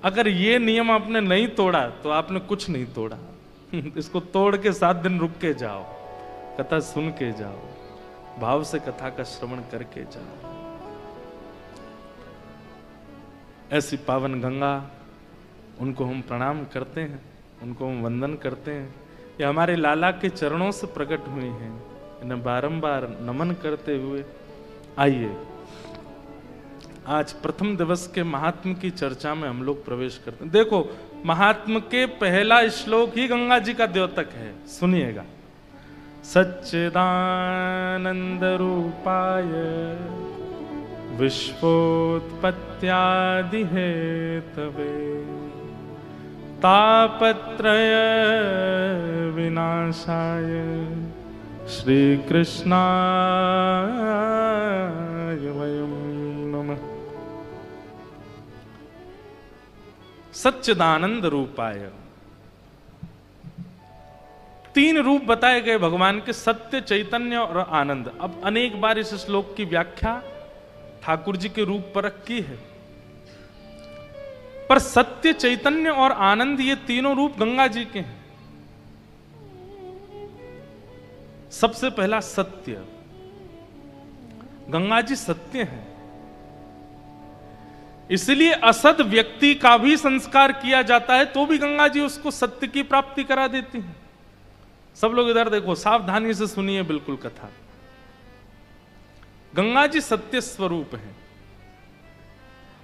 अगर ये नियम आपने नहीं तोड़ा तो आपने कुछ नहीं तोड़ा। इसको तोड़ के 7 दिन रुक के जाओ, कथा सुन के जाओ, भाव से कथा का श्रवण करके जाओ। ऐसी पावन गंगा, उनको हम प्रणाम करते हैं, उनको हम वंदन करते हैं। ये हमारे लाला के चरणों से प्रकट हुई हैं, इन्हें बारंबार नमन करते हुए आइए आज प्रथम दिवस के महात्म की चर्चा में हम लोग प्रवेश करते हैं। देखो, महात्म के पहला श्लोक ही गंगा जी का द्योतक है, सुनिएगा। सच्चिदानंद रूपाय विश्वोत्पत्त्यादि हेतवे तापत्रय विनाशाय श्री कृष्णाय वयम् नमः। सच्चिदानंद रूपाय, 3 रूप बताए गए भगवान के, सत्य, चैतन्य और आनंद। अब अनेक बार इस श्लोक की व्याख्या ठाकुर जी के रूप पर की है, पर सत्य, चैतन्य और आनंद ये तीनों रूप गंगा जी के हैं। सबसे पहला सत्य, गंगा जी सत्य है, इसलिए असद व्यक्ति का भी संस्कार किया जाता है तो भी गंगा जी उसको सत्य की प्राप्ति करा देती हैं। सब लोग इधर देखो, सावधानी से सुनिए बिल्कुल कथा। गंगा जी सत्य स्वरूप है।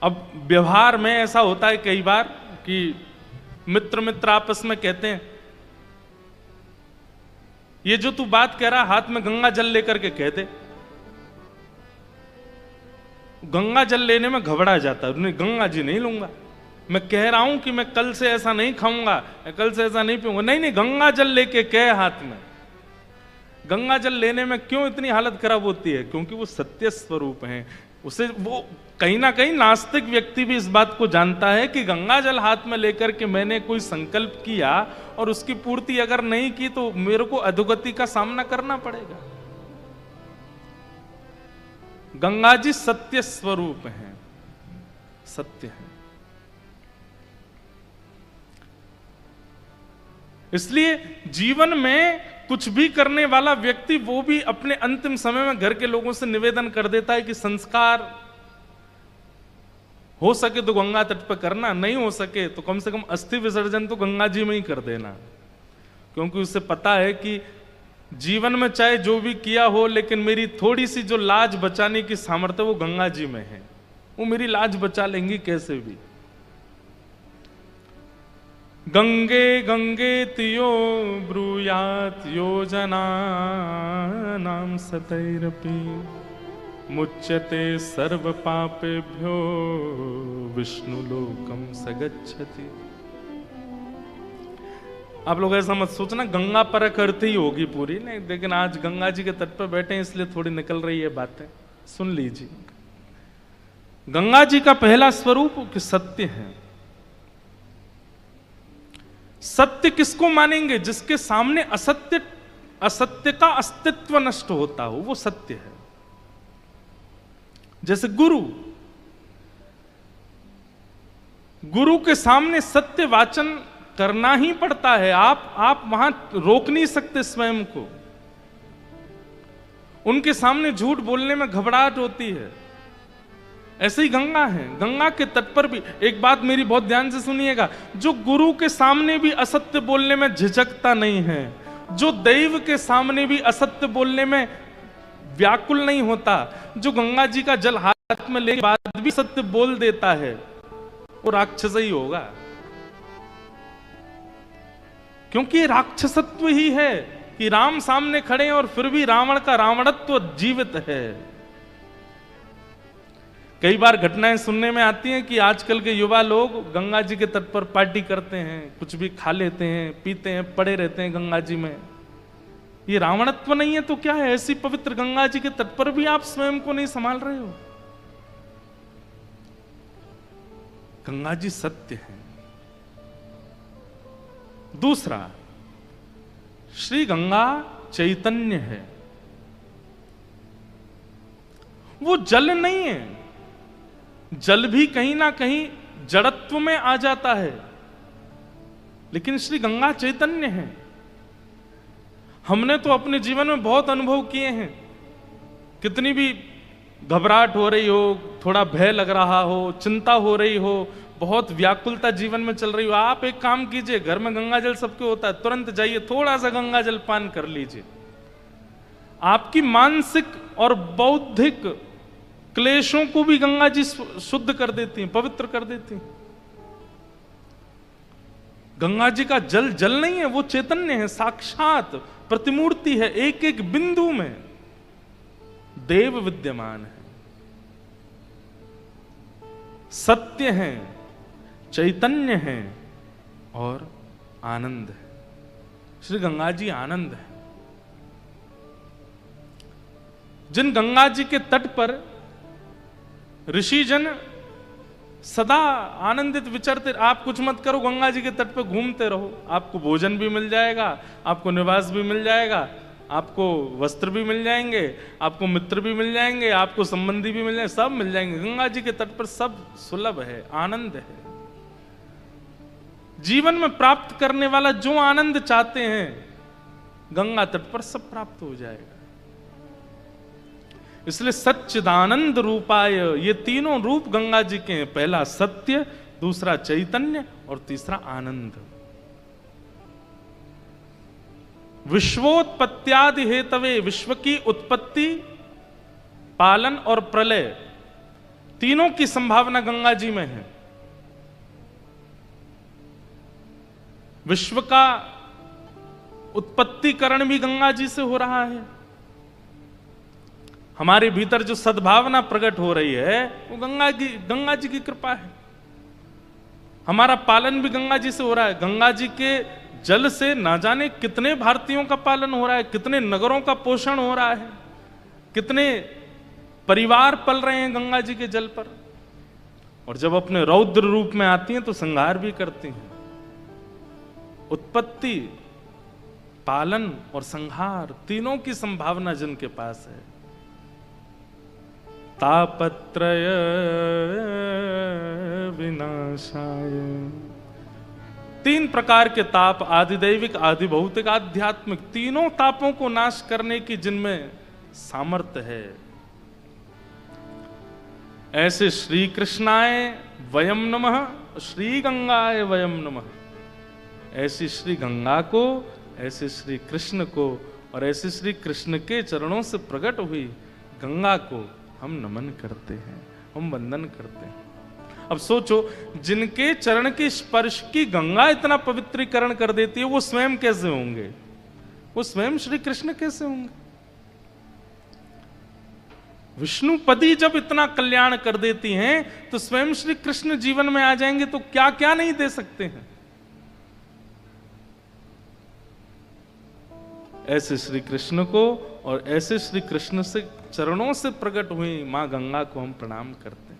अब व्यवहार में ऐसा होता है कई बार कि मित्र मित्र आपस में कहते हैं, ये जो तू बात कह रहा हाथ में गंगा जल लेकर के कह दे। गंगा जल लेने में घबरा जाता है, नहीं गंगा जी नहीं लूंगा, मैं कह रहा हूं कि मैं कल से ऐसा नहीं खाऊंगा, कल से ऐसा नहीं पीऊंगा। नहीं नहीं, गंगा जल लेके कह हाथ में। गंगा जल लेने में क्यों इतनी हालत खराब होती है? क्योंकि वो सत्य स्वरूप हैं। उसे वो कहीं ना कहीं नास्तिक व्यक्ति भी इस बात को जानता है कि गंगा जल हाथ में लेकर के मैंने कोई संकल्प किया और उसकी पूर्ति अगर नहीं की तो मेरे को अधोगति का सामना करना पड़ेगा। गंगा जी सत्य स्वरूप हैं, सत्य है। इसलिए जीवन में कुछ भी करने वाला व्यक्ति वो भी अपने अंतिम समय में घर के लोगों से निवेदन कर देता है कि संस्कार हो सके तो गंगा तट पर करना, नहीं हो सके तो कम से कम अस्थि विसर्जन तो गंगा जी में ही कर देना, क्योंकि उसे पता है कि जीवन में चाहे जो भी किया हो लेकिन मेरी थोड़ी सी जो लाज बचाने की सामर्थ्य वो गंगा जी में है, वो मेरी लाज बचा लेंगी कैसे भी। गंगे गंगे तियो ब्रूयात योजना नाम सतैरपि मुच्यते सर्व पापेभ्यो विष्णु लोकम सगच्छति। आप लोग ऐसा मत सोचना गंगा पर अर्थ ही होगी पूरी, नहीं, लेकिन आज गंगा जी के तट पर बैठे हैं इसलिए थोड़ी निकल रही है बातें, सुन लीजिए। गंगा जी का पहला स्वरूप कि सत्य है। सत्य किसको मानेंगे? जिसके सामने असत्य का अस्तित्व नष्ट होता हो, वो सत्य है। जैसे गुरु के सामने सत्य वाचन करना ही पड़ता है। आप वहां रोक नहीं सकते स्वयं को। उनके सामने झूठ बोलने में घबराहट होती है। ऐसे ही गंगा है। गंगा के तट पर भी एक बात मेरी बहुत ध्यान से सुनिएगा, जो गुरु के सामने भी असत्य बोलने में झिझकता नहीं है, जो दैव के सामने भी असत्य बोलने में व्याकुल नहीं होता, जो गंगा जी का जल हाथ में लेने के बाद भी सत्य बोल देता है, वो राक्षस ही होगा। क्योंकि राक्षसत्व ही है कि राम सामने खड़े हैं और फिर भी रावण का रावणत्व जीवित है। कई बार घटनाएं सुनने में आती हैं कि आजकल के युवा लोग गंगा जी के तट पर पार्टी करते हैं, कुछ भी खा लेते हैं, पीते हैं, पड़े रहते हैं गंगा जी में। ये रावणत्व नहीं है तो क्या है? ऐसी पवित्र गंगा जी के तट पर भी आप स्वयं को नहीं संभाल रहे हो। गंगा जी सत्य है। दूसरा, श्री गंगा चैतन्य है। वो जल नहीं है। जल भी कहीं ना कहीं जड़त्व में आ जाता है, लेकिन श्री गंगा चैतन्य है। हमने तो अपने जीवन में बहुत अनुभव किए हैं। कितनी भी घबराहट हो रही हो, थोड़ा भय लग रहा हो, चिंता हो रही हो, बहुत व्याकुलता जीवन में चल रही हो, आप एक काम कीजिए, घर में गंगा जल सबके होता है, तुरंत जाइए थोड़ा सा गंगा जल पान कर लीजिए। आपकी मानसिक और बौद्धिक क्लेशों को भी गंगा जी शुद्ध कर देती हैं, पवित्र कर देती हैं। गंगा जी का जल जल नहीं है, वो चैतन्य है, साक्षात प्रतिमूर्ति है। एक एक बिंदु में देव विद्यमान है, सत्य है, चैतन्य है और आनंद है। श्री गंगा जी आनंद है। जिन गंगा जी के तट पर ऋषिजन सदा आनंदित विचरते, आप कुछ मत करो, गंगा जी के तट पर घूमते रहो, आपको भोजन भी मिल जाएगा, आपको निवास भी मिल जाएगा, आपको वस्त्र भी मिल जाएंगे, आपको मित्र भी मिल जाएंगे, आपको संबंधी भी मिल जाएंगे, सब मिल जाएंगे। गंगा जी के तट पर सब सुलभ है, आनंद है। जीवन में प्राप्त करने वाला जो आनंद चाहते हैं, गंगा तट पर सब प्राप्त हो जाएगा। इसलिए सच्चिदानंद रूपाय, ये तीनों रूप गंगा जी के हैं। पहला सत्य, दूसरा चैतन्य और तीसरा आनंद। विश्वोत्पत्त्यादि हेतवे, विश्व की उत्पत्ति, पालन और प्रलय, तीनों की संभावना गंगा जी में है। विश्व का उत्पत्तिकरण भी गंगा जी से हो रहा है। हमारे भीतर जो सद्भावना प्रकट हो रही है वो गंगा जी की कृपा है। हमारा पालन भी गंगा जी से हो रहा है। गंगा जी के जल से ना जाने कितने भारतीयों का पालन हो रहा है, कितने नगरों का पोषण हो रहा है, कितने परिवार पल रहे हैं गंगा जी के जल पर। और जब अपने रौद्र रूप में आती हैं तो संहार भी करती हैं। उत्पत्ति, पालन और संहार, तीनों की संभावना जिनके पास है। तापत्रय विनाशाय, तीन प्रकार के ताप, आदिदैविक, आदि भौतिक, आध्यात्मिक, तीनों तापों को नाश करने की जिनमें सामर्थ्य है, ऐसे श्री कृष्णाय वयम नमः, श्री गंगाय वयम नमः, ऐसी श्री गंगा को, ऐसे श्री कृष्ण को और ऐसे श्री कृष्ण के चरणों से प्रकट हुई गंगा को हम नमन करते हैं, हम वंदन करते हैं। अब सोचो, जिनके चरण के स्पर्श की गंगा इतना पवित्रीकरण कर देती है, वो स्वयं कैसे होंगे? वो स्वयं श्री कृष्ण कैसे होंगे? विष्णुपदी जब इतना कल्याण कर देती हैं, तो स्वयं श्री कृष्ण जीवन में आ जाएंगे तो क्या क्या नहीं दे सकते हैं। ऐसे श्री कृष्ण को और ऐसे श्री कृष्ण से चरणों से प्रकट हुई मां गंगा को हम प्रणाम करते हैं।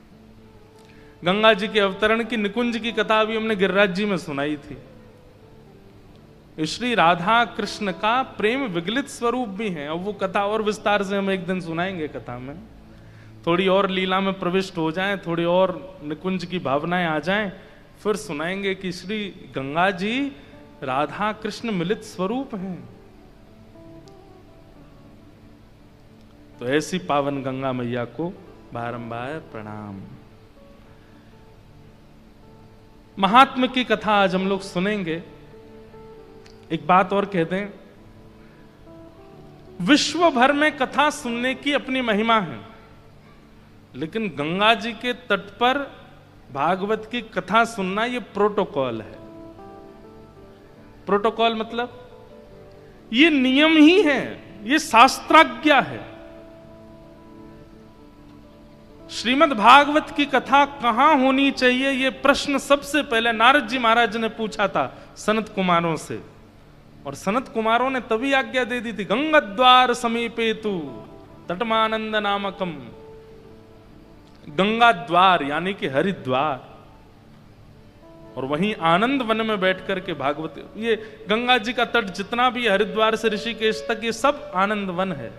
गंगा जी के अवतरण की निकुंज की कथा भी हमने गिरिराज जी में सुनाई थी। श्री राधा कृष्ण का प्रेम विगलित स्वरूप भी है, और वो कथा और विस्तार से हम एक दिन सुनाएंगे। कथा में थोड़ी और लीला में प्रविष्ट हो जाएं, थोड़ी और निकुंज की भावनाएं आ जाएं, फिर सुनाएंगे कि श्री गंगा जी राधा कृष्ण मिलित स्वरूप हैं। तो ऐसी पावन गंगा मैया को बारंबार प्रणाम। महात्मा की कथा आज हम लोग सुनेंगे। एक बात और कह दें, विश्व भर में कथा सुनने की अपनी महिमा है, लेकिन गंगा जी के तट पर भागवत की कथा सुनना ये प्रोटोकॉल है। प्रोटोकॉल मतलब ये नियम ही है, ये शास्त्राज्ञा है। श्रीमद् भागवत की कथा कहां होनी चाहिए, यह प्रश्न सबसे पहले नारद जी महाराज ने पूछा था सनत कुमारों से, और सनत कुमारों ने तभी आज्ञा दे दी थी, गंगाद्वार समीपे तु तटमानंद नामकम। गंगा द्वार यानी कि हरिद्वार, और वहीं आनंद वन में बैठ करके भागवत, ये गंगा जी का तट जितना भी हरिद्वार से ऋषिकेश तक ये सब आनंद वन है।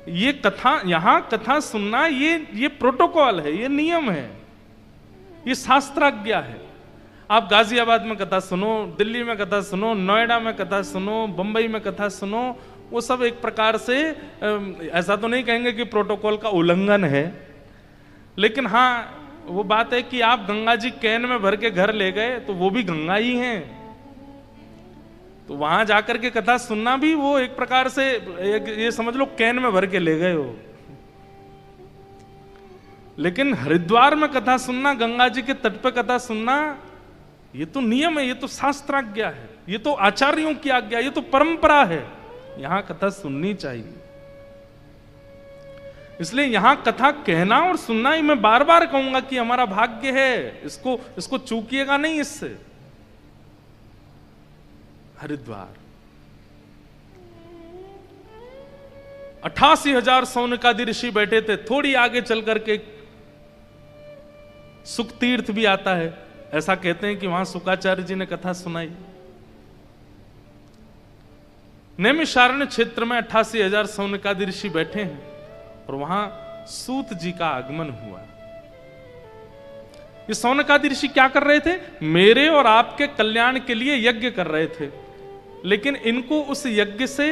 ये कथा, यहां कथा सुनना ये प्रोटोकॉल है, ये नियम है, ये शास्त्राज्ञा है। आप गाजियाबाद में कथा सुनो, दिल्ली में कथा सुनो, नोएडा में कथा सुनो, बंबई में कथा सुनो, वो सब एक प्रकार से ऐसा तो नहीं कहेंगे कि प्रोटोकॉल का उल्लंघन है, लेकिन हाँ वो बात है कि आप गंगा जी कैन में भर के घर ले गए तो वो भी गंगा ही हैं, तो वहां जाकर के कथा सुनना भी वो एक प्रकार से ये समझ लो कैन में भर के ले गए हो। लेकिन हरिद्वार में कथा सुनना, गंगा जी के तट पर कथा सुनना, ये तो नियम है, ये तो शास्त्राज्ञा है, ये तो आचार्यों की आज्ञा, ये तो परंपरा है, यहां कथा सुननी चाहिए। इसलिए यहां कथा कहना और सुनना ही मैं बार बार कहूंगा कि हमारा भाग्य है, इसको चूकिएगा नहीं। इससे हरिद्वार 88,000 सौनकादि ऋषि बैठे थे। थोड़ी आगे चल करके सुख तीर्थ भी आता है, ऐसा कहते हैं कि वहां सुकाचार्य जी ने कथा सुनाई। नैमिषारण्य क्षेत्र में 88,000 सौनकादि ऋषि बैठे हैं, और वहां सूत जी का आगमन हुआ। ये सौनकादि ऋषि क्या कर रहे थे? मेरे और आपके कल्याण के लिए यज्ञ कर रहे थे, लेकिन इनको उस यज्ञ से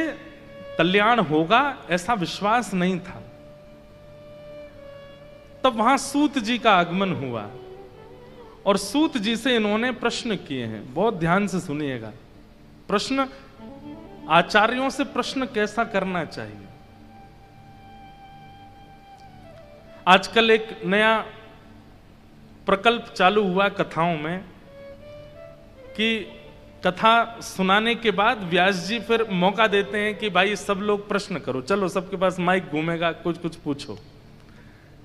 कल्याण होगा ऐसा विश्वास नहीं था। तब वहां सूत जी का आगमन हुआ, और सूत जी से इन्होंने प्रश्न किए हैं। बहुत ध्यान से सुनिएगा। प्रश्न, आचार्यों से प्रश्न कैसा करना चाहिए। आजकल एक नया प्रकल्प चालू हुआ कथाओं में कि कथा सुनाने के बाद व्यास जी फिर मौका देते हैं कि भाई सब लोग प्रश्न करो, चलो सबके पास माइक घूमेगा, कुछ कुछ पूछो।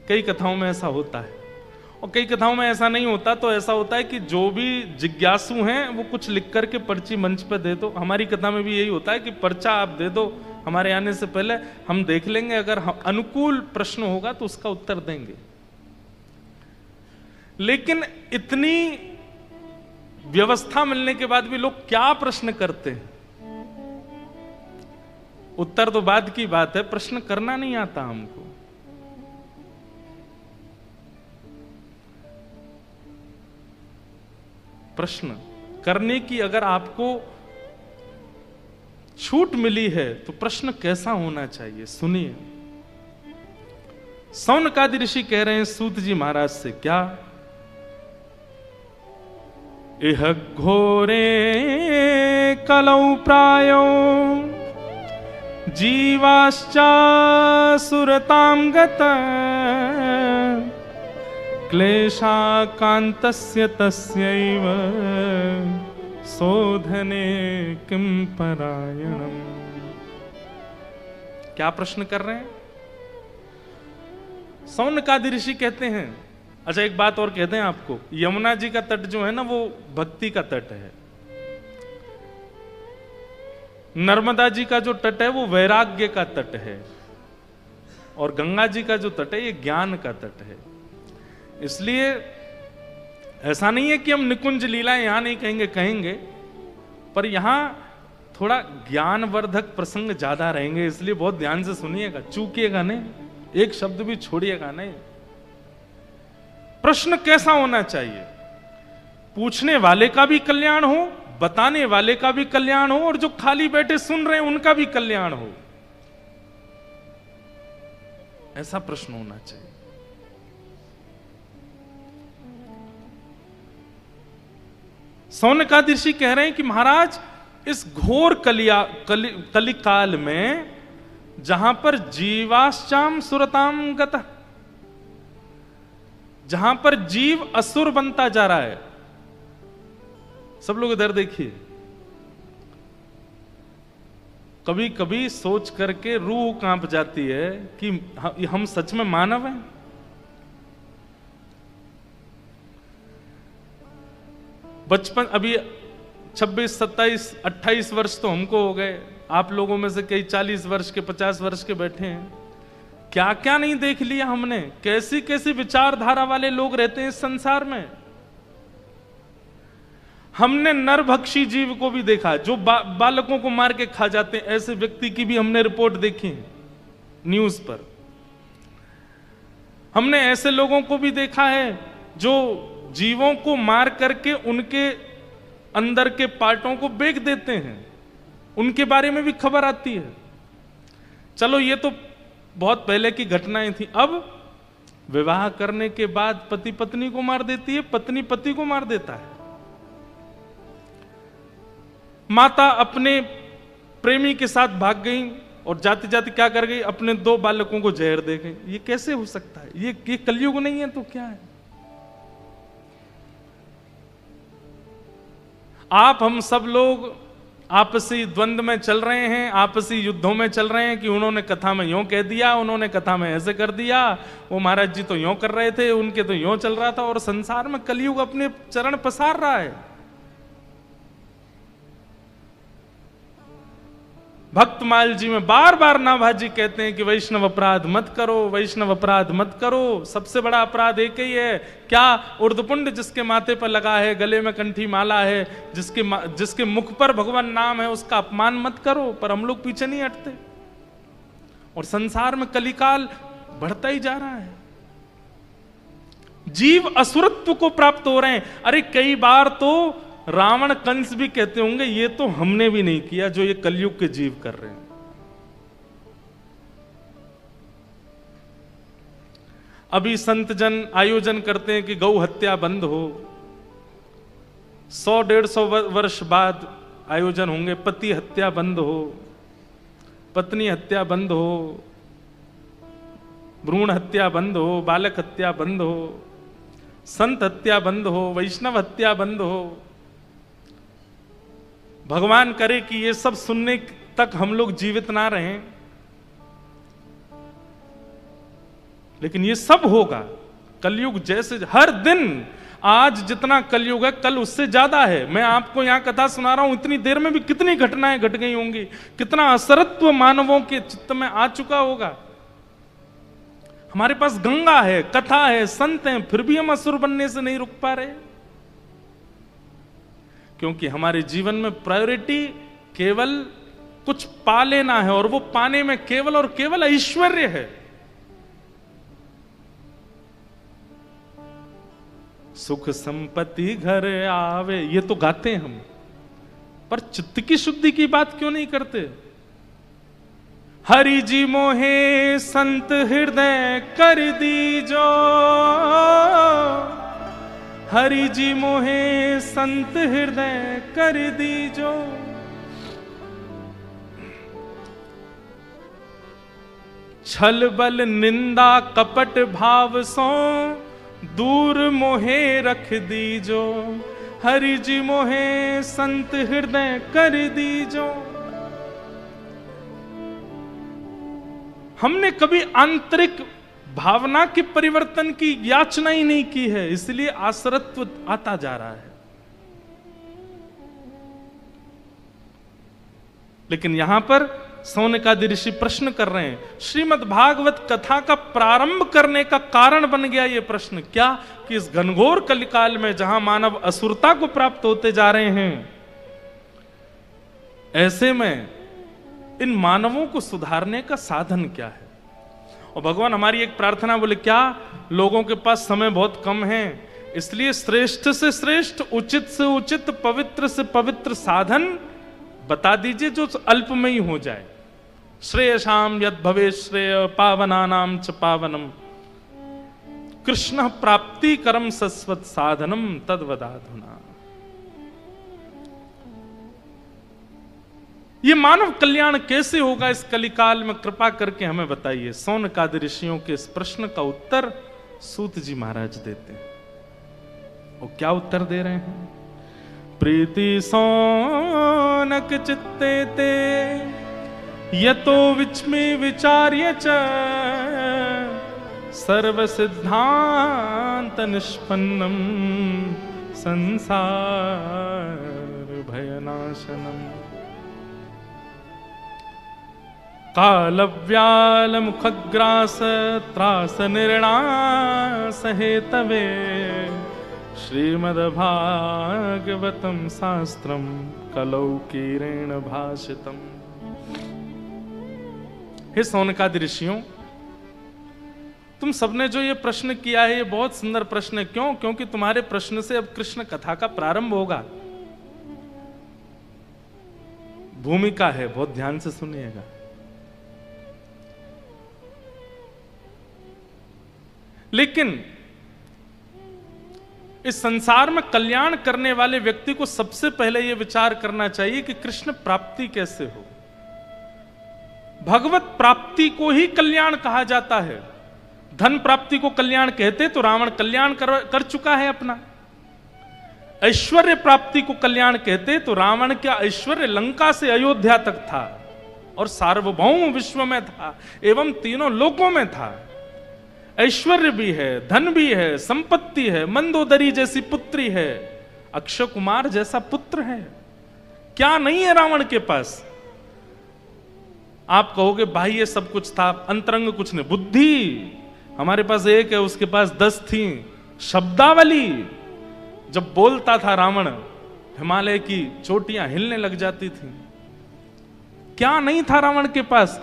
कई कथाओं में ऐसा होता है, और कई कथाओं में ऐसा नहीं होता। तो ऐसा होता है कि जो भी जिज्ञासु हैं वो कुछ लिख करके पर्ची मंच पे दे दो। हमारी कथा में भी यही होता है कि पर्चा आप दे दो, हमारे आने से पहले हम देख लेंगे, अगर अनुकूल प्रश्न होगा तो उसका उत्तर देंगे। लेकिन इतनी व्यवस्था मिलने के बाद भी लोग क्या प्रश्न करते हैं? उत्तर तो बाद की बात है, प्रश्न करना नहीं आता हमको। प्रश्न करने की अगर आपको छूट मिली है तो प्रश्न कैसा होना चाहिए, सुनिए। सौनकादि ऋषि कह रहे हैं सूत जी महाराज से, क्या इह घोरे कलौ प्रायो जीवाश्चासुरतां गत क्लेशाकान्तस्य तस्यैव शोधने किं परायणम्। क्या प्रश्न कर रहे हैं? सौनकादि ऋषि कहते हैं, अच्छा एक बात और कहते हैं आपको, यमुना जी का तट जो है ना वो भक्ति का तट है, नर्मदा जी का जो तट है वो वैराग्य का तट है, और गंगा जी का जो तट है ये ज्ञान का तट है। इसलिए ऐसा नहीं है कि हम निकुंज लीलाएं यहां नहीं कहेंगे, पर यहां थोड़ा ज्ञानवर्धक प्रसंग ज्यादा रहेंगे, इसलिए बहुत ध्यान से सुनिएगा, चूकिएगा नहीं, एक शब्द भी छोड़िएगा नहीं। प्रश्न कैसा होना चाहिए? पूछने वाले का भी कल्याण हो, बताने वाले का भी कल्याण हो, और जो खाली बैठे सुन रहे हैं उनका भी कल्याण हो, ऐसा प्रश्न होना चाहिए। सौनकादि ऋषि कह रहे हैं कि महाराज इस घोर कलिकाल में जहां पर जीवाश्चाम सुरताम गतः, जहां पर जीव असुर बनता जा रहा है, सब लोग इधर देखिए, कभी कभी सोच करके रूह कांप जाती है कि हम सच में मानव हैं। बचपन अभी 26, 27, 28 वर्ष तो हमको हो गए, आप लोगों में से कई 40 वर्ष के 50 वर्ष के बैठे हैं, क्या क्या नहीं देख लिया हमने, कैसी कैसी विचारधारा वाले लोग रहते हैं इस संसार में। हमने नरभक्षी जीव को भी देखा, जो बालकों को मार के खा जाते हैं, ऐसे व्यक्ति की भी हमने रिपोर्ट देखी है न्यूज पर। हमने ऐसे लोगों को भी देखा है जो जीवों को मार करके उनके अंदर के पार्टों को बेच देते हैं, उनके बारे में भी खबर आती है। चलो ये तो बहुत पहले की घटनाएं थी, अब विवाह करने के बाद पति पत्नी को मार देती है, पत्नी पति को मार देता है। माता अपने प्रेमी के साथ भाग गई और जाते जाते क्या कर गई, अपने 2 बालकों को जहर दे गई। ये कैसे हो सकता है? ये कलयुग नहीं है तो क्या है? आप हम सब लोग आपसी द्वंद्व में चल रहे हैं, आपसी युद्धों में चल रहे हैं कि उन्होंने कथा में यूं कह दिया, उन्होंने कथा में ऐसे कर दिया, वो महाराज जी तो यूं कर रहे थे, उनके तो यूं चल रहा था, और संसार में कलयुग अपने चरण पसार रहा है। भक्तमाल जी में बार बार नाभाजी कहते हैं कि वैष्णव अपराध मत करो, वैष्णव अपराध मत करो। सबसे बड़ा अपराध एक ही है, क्या? उर्दपुंड जिसके माथे पर लगा है, गले में कंठी माला है, जिसके मुख पर भगवान नाम है, उसका अपमान मत करो। पर हम लोग पीछे नहीं हटते, और संसार में कलिकाल बढ़ता ही जा रहा है, जीव असुरत्व को प्राप्त हो रहे हैं। अरे कई बार तो रावण कंस भी कहते होंगे ये तो हमने भी नहीं किया जो ये कलयुग के जीव कर रहे हैं। अभी संत जन आयोजन करते हैं कि गौ हत्या बंद हो, 100-150 वर्ष बाद आयोजन होंगे, पति हत्या बंद हो, पत्नी हत्या बंद हो, भ्रूण हत्या बंद हो, बालक हत्या बंद हो, संत हत्या बंद हो, वैष्णव हत्या बंद हो। भगवान करे कि ये सब सुनने तक हम लोग जीवित ना रहें, लेकिन ये सब होगा। कलयुग जैसे हर दिन, आज जितना कलयुग है कल उससे ज्यादा है। मैं आपको यहां कथा सुना रहा हूं, इतनी देर में भी कितनी घटनाएं घट गई होंगी, कितना असरत्व मानवों के चित्त में आ चुका होगा। हमारे पास गंगा है, कथा है, संत हैं, फिर भी हम असुर बनने से नहीं रुक पा रहे, क्योंकि हमारे जीवन में प्रायोरिटी केवल कुछ पा लेना है, और वो पाने में केवल और केवल ऐश्वर्य है। सुख संपत्ति घर आवे, ये तो गाते हैं हम, पर चित्त की शुद्धि की बात क्यों नहीं करते? हरि जी मोहे संत हृदय कर दीजो, हरि जी मोहे संत हृदय कर दीजो। छल बल निंदा कपट भाव सो दूर मोहे रख दीजो, हरि जी मोहे संत हृदय कर दीजो। हमने कभी आंतरिक भावना के परिवर्तन की याचना ही नहीं की है, इसलिए आसरत्व आता जा रहा है। लेकिन यहां पर सौनकादि ऋषि प्रश्न कर रहे हैं, श्रीमद् भागवत कथा का प्रारंभ करने का कारण बन गया ये प्रश्न, क्या कि इस घनघोर कलिकाल में जहां मानव असुरता को प्राप्त होते जा रहे हैं, ऐसे में इन मानवों को सुधारने का साधन क्या है? और भगवान हमारी एक प्रार्थना, बोले क्या लोगों के पास समय बहुत कम है, इसलिए श्रेष्ठ से श्रेष्ठ, उचित से उचित, पवित्र से पवित्र साधन बता दीजिए जो अल्प में ही हो जाए। श्रेयसाम यद भवे श्रेय पावनानाम च पावनम, कृष्ण प्राप्ति करम सस्वत साधनम तद्वदाधुना। ये मानव कल्याण कैसे होगा इस कलिकाल में, कृपा करके हमें बताइए। सौनकादि ऋषियों के इस प्रश्न का उत्तर सूत जी महाराज देते हैं। वो क्या उत्तर दे रहे हैं? प्रीति सौनक चित्ते ते यतो विचमे विचार्य च सर्व सिद्धांत निष्पन्नम संसार भयनाशनम। कालव्याल मुखग्रास त्रास निर्णास हेतवे श्रीमद्भागवतम शास्त्रम कलौकीरेण भाषितम। हे सौनकादि ऋषियों, तुम सबने जो ये प्रश्न किया है ये बहुत सुंदर प्रश्न है। क्यों? क्योंकि तुम्हारे प्रश्न से अब कृष्ण कथा का प्रारंभ होगा। भूमिका है, बहुत ध्यान से सुनिएगा। लेकिन इस संसार में कल्याण करने वाले व्यक्ति को सबसे पहले यह विचार करना चाहिए कि कृष्ण प्राप्ति कैसे हो। भगवत प्राप्ति को ही कल्याण कहा जाता है। धन प्राप्ति को कल्याण कहते तो रावण कल्याण कर चुका है अपना। ऐश्वर्य प्राप्ति को कल्याण कहते तो रावण का ऐश्वर्य लंका से अयोध्या तक था और सार्वभौम विश्व में था एवं तीनों लोकों में था। ऐश्वर्य भी है, धन भी है, संपत्ति है, मंदोदरी जैसी पुत्री है, अक्षय कुमार जैसा पुत्र है। क्या नहीं है रावण के पास? आप कहोगे भाई ये सब कुछ था, अंतरंग कुछ नहीं। बुद्धि हमारे पास एक है, उसके पास 10 थी। शब्दावली, जब बोलता था रावण हिमालय की चोटियां हिलने लग जाती थी। क्या नहीं था रावण के पास?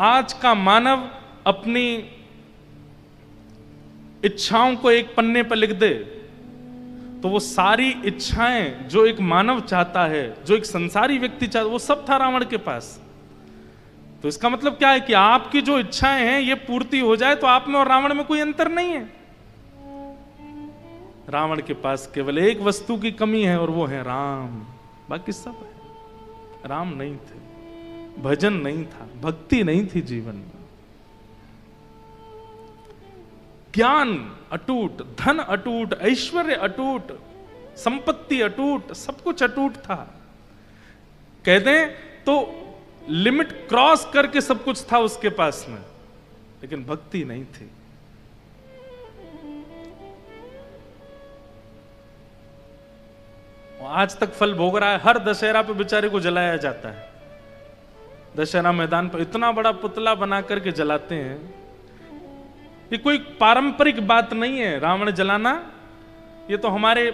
आज का मानव अपनी इच्छाओं को एक पन्ने पर लिख दे तो वो सारी इच्छाएं जो एक मानव चाहता है, जो एक संसारी व्यक्ति चाहता है, वो सब था रावण के पास। तो इसका मतलब क्या है कि आपकी जो इच्छाएं हैं ये पूर्ति हो जाए तो आप में और रावण में कोई अंतर नहीं है। रावण के पास केवल एक वस्तु की कमी है और वो है राम, बाकी सब है। राम नहीं थे, भजन नहीं था, भक्ति नहीं थी जीवन में। ज्ञान अटूट, धन अटूट, ऐश्वर्य अटूट, संपत्ति अटूट, सब कुछ अटूट था। कह दें तो लिमिट क्रॉस करके सब कुछ था उसके पास में, लेकिन भक्ति नहीं थी। आज तक फल भोग रहा है। हर दशहरा पे बेचारे को जलाया जाता है। दशहरा मैदान पर इतना बड़ा पुतला बना करके जलाते हैं। ये कोई पारंपरिक बात नहीं है रावण जलाना। ये तो हमारे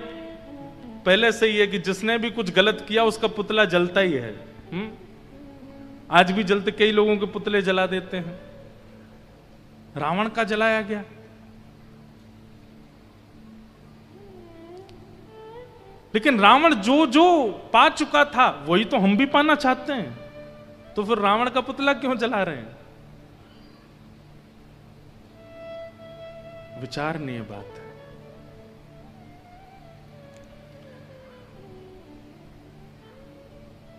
पहले से ही है कि जिसने भी कुछ गलत किया उसका पुतला जलता ही है। आज भी जलते, कई लोगों के पुतले जला देते हैं। रावण का जलाया गया। लेकिन रावण जो जो पा चुका था वही तो हम भी पाना चाहते हैं, तो फिर रावण का पुतला क्यों जला रहे हैं? विचारणीय बात है।